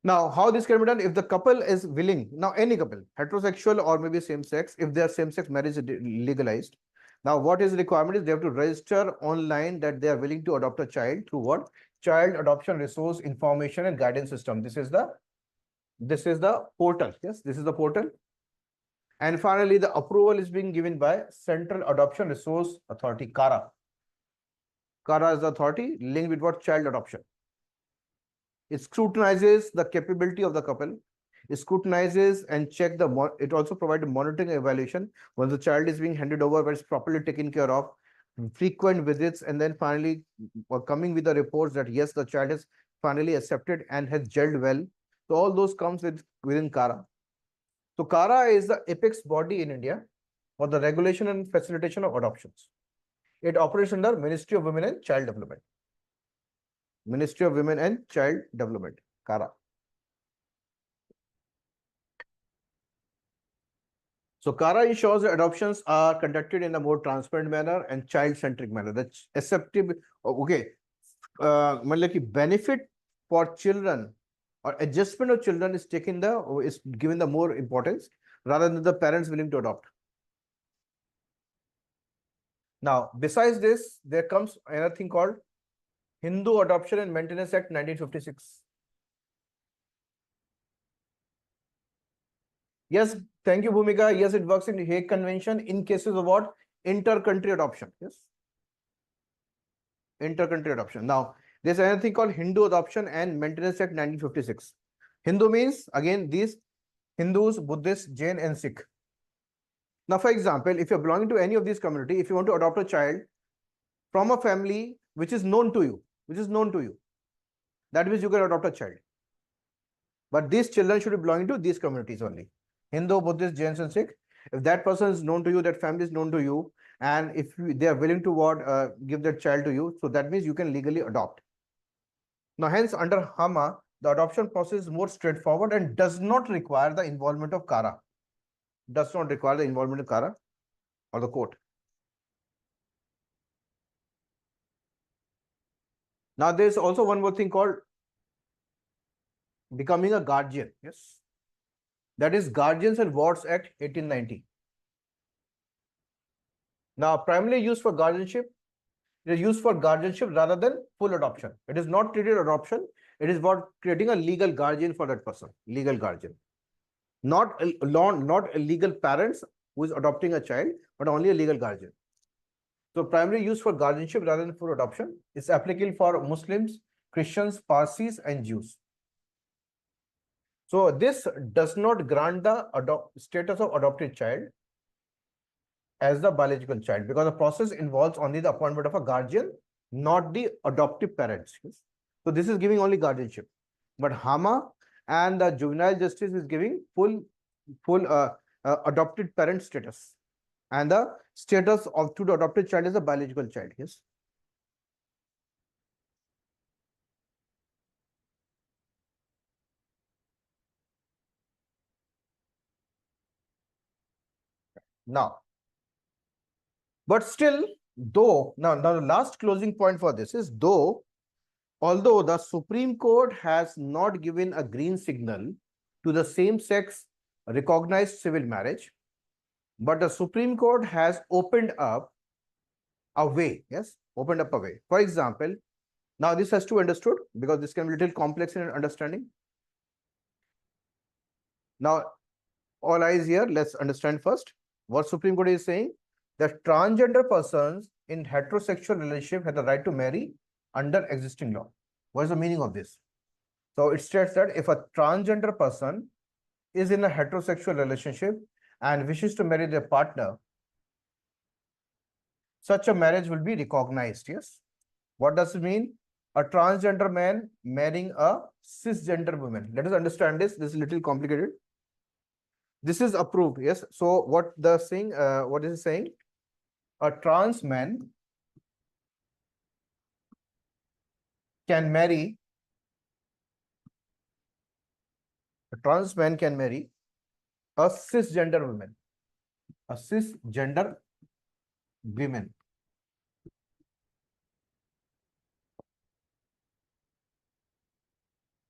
Now, how this can be done? If the couple is willing, now any couple, heterosexual or maybe same sex, if their same sex marriage is legalized, now what is the requirement is they have to register online that they are willing to adopt a child through what? Child Adoption Resource Information and Guidance System. This is the portal. Yes, this is the portal. And finally, the approval is being given by Central Adoption Resource Authority, CARA. CARA is the authority linked with what? Child adoption. It scrutinizes the capability of the couple. It scrutinizes and check it also provides a monitoring evaluation when the child is being handed over, but it's properly taken care of. frequent visits, and then finally coming with the reports that yes, the child is finally accepted and has gelled well. So all those comes within CARA. So CARA is the apex body in India for the regulation and facilitation of adoptions. It operates under Ministry of Women and Child Development. Ministry of Women and Child Development, CARA. So CARA ensures that adoptions are conducted in a more transparent manner and child-centric manner. That's acceptable. Okay. Benefit for children or adjustment of children is given the more importance rather than the parents willing to adopt. Now, besides this, there comes another thing called Hindu Adoption and Maintenance Act 1956. Yes, thank you, Bhumika. Yes, it works in the Hague Convention in cases of what? Inter-country adoption. Yes. Inter-country adoption. Now, there's another thing called Hindu Adoption and Maintenance Act 1956. Hindu means, again, these Hindus, Buddhists, Jain, and Sikh. Now, for example, if you're belonging to any of these communities, if you want to adopt a child from a family which is known to you, that means you can adopt a child. But these children should be belonging to these communities only. Hindu, Buddhist, Jains, and Sikh. If that person is known to you, that family is known to you, and if they are willing to give that child to you, so that means you can legally adopt. Now, hence, under HAMA, the adoption process is more straightforward and does not require the involvement of CARA. Does not require the involvement of CARA or the court. Now, there is also one more thing called becoming a guardian. Yes. That is Guardians and Wards Act 1890. Now, primarily used for guardianship, it is used for guardianship rather than full adoption. It is not treated adoption. It is about creating a legal guardian for that person, legal guardian. Not a legal parents who is adopting a child, but only a legal guardian. So primarily used for guardianship rather than full adoption. It's applicable for Muslims, Christians, Parsis, and Jews. So this does not grant the status of adopted child as the biological child, because the process involves only the appointment of a guardian, not the adoptive parents. So this is giving only guardianship. But HAMA and the juvenile justice is giving full adopted parent status. And the status to the adopted child is a biological child. Yes. Now, but still, though, now the last closing point for this is although the Supreme Court has not given a green signal to the same-sex recognized civil marriage, but the Supreme Court has opened up a way. Yes, opened up a way. For example, now this has to be understood because this can be a little complex in understanding. Now, all eyes here, let's understand first what Supreme Court is saying, that transgender persons in heterosexual relationship have the right to marry under existing law. What is the meaning of this? So it states that if a transgender person is in a heterosexual relationship and wishes to marry their partner, such a marriage will be recognized. Yes. What does it mean? A transgender man marrying a cisgender woman. Let us understand this. This is a little complicated. This is approved. Yes. So what is it saying? A trans man can marry a cisgender woman. A cisgender women.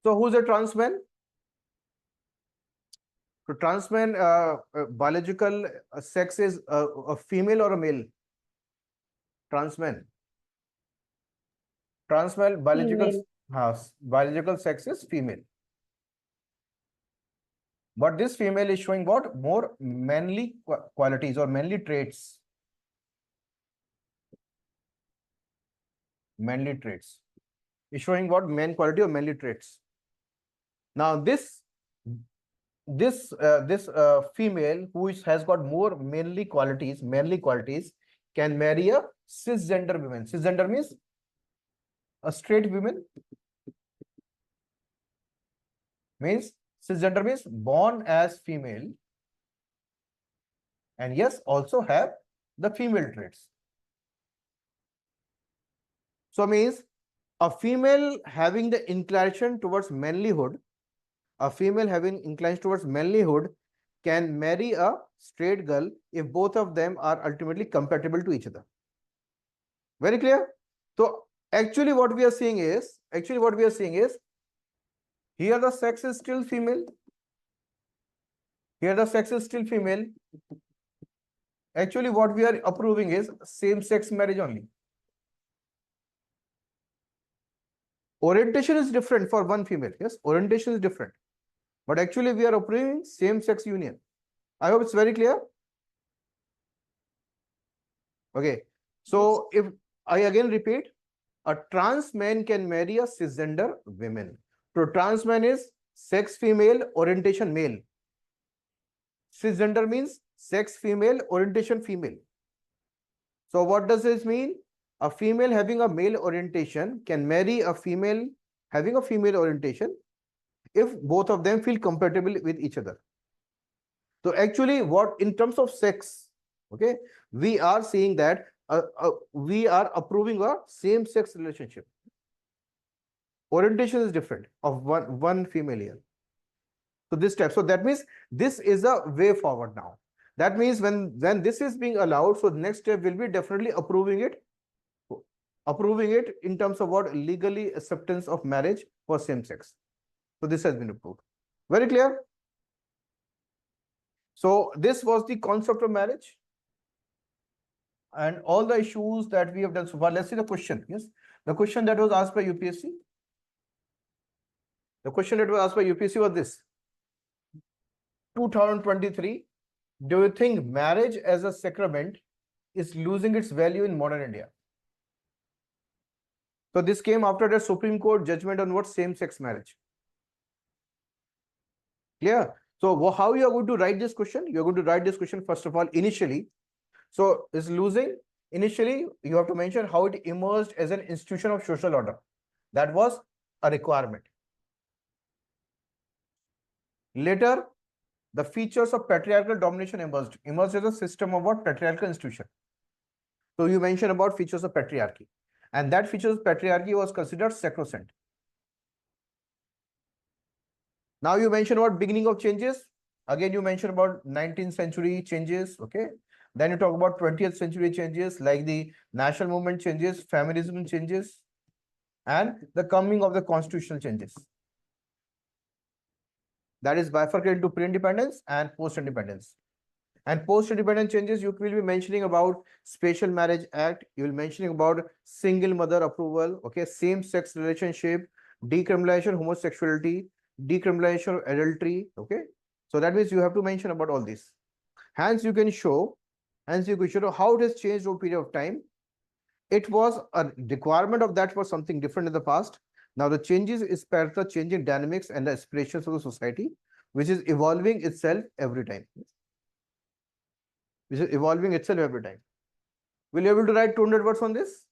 So who's a trans man? So trans man biological sex is a female or a male? Trans man. Trans man biological sex is female. But this female is showing what? More manly qualities or manly traits. Manly traits. Is showing what? Man quality or manly traits. Now this female who has got more manly qualities can marry a cisgender women. Cisgender means a straight woman. Means cisgender means born as female, and yes, also have the female traits. So means a female having the inclination towards manlyhood, a female having inclination towards manlyhood can marry a straight girl if both of them are ultimately compatible to each other. Very clear? So actually what we are seeing is, here the sex is still female. Here the sex is still female. Actually what we are approving is same-sex marriage only. Orientation is different for one female. Yes, orientation is different. But actually we are approving same-sex union. I hope it's very clear. Okay. So if I again repeat, a trans man can marry a cisgender woman. So trans man is sex female, orientation male. Cisgender means sex female, orientation female. So what does this mean? A female having a male orientation can marry a female having a female orientation if both of them feel compatible with each other. So actually what in terms of sex, okay, we are saying that we are approving a same-sex relationship. Orientation is different of one female here. So this step, so that means this is a way forward now. That means when this is being allowed, so the next step will be definitely approving it in terms of what legally acceptance of marriage for same sex. So this has been approved. Very clear? So this was the concept of marriage and all the issues that we have done so far. Let's see the question. Yes, the question that was asked by UPSC. The question that was asked by UPSC was this: 2023. Do you think marriage as a sacrament is losing its value in modern India? So this came after the Supreme Court judgment on what same-sex marriage. Clear? So how you are going to write this question? You are going to write this question first of all initially. So is losing initially you have to mention how it emerged as an institution of social order. That was a requirement. Later, the features of patriarchal domination emerged as a system of what patriarchal institution. So you mentioned about features of patriarchy, and that features of patriarchy was considered sacrosanct. Now you mentioned about beginning of changes. Again, you mentioned about 19th century changes. Okay. Then you talk about 20th century changes like the national movement changes, feminism changes, and the coming of the constitutional changes. That is bifurcated into pre-independence and post-independence. And post-independence changes, you will be mentioning about Special Marriage Act. You will be mentioning about single mother approval, okay, same-sex relationship, decriminalization homosexuality, decriminalization of adultery, okay. So that means you have to mention about all this. Hence, you can show how it has changed over a period of time. It was a requirement of that for something different in the past. Now the changes is part of the changing dynamics and the aspirations of the society, which is evolving itself every time. Will you be able to write 200 words on this?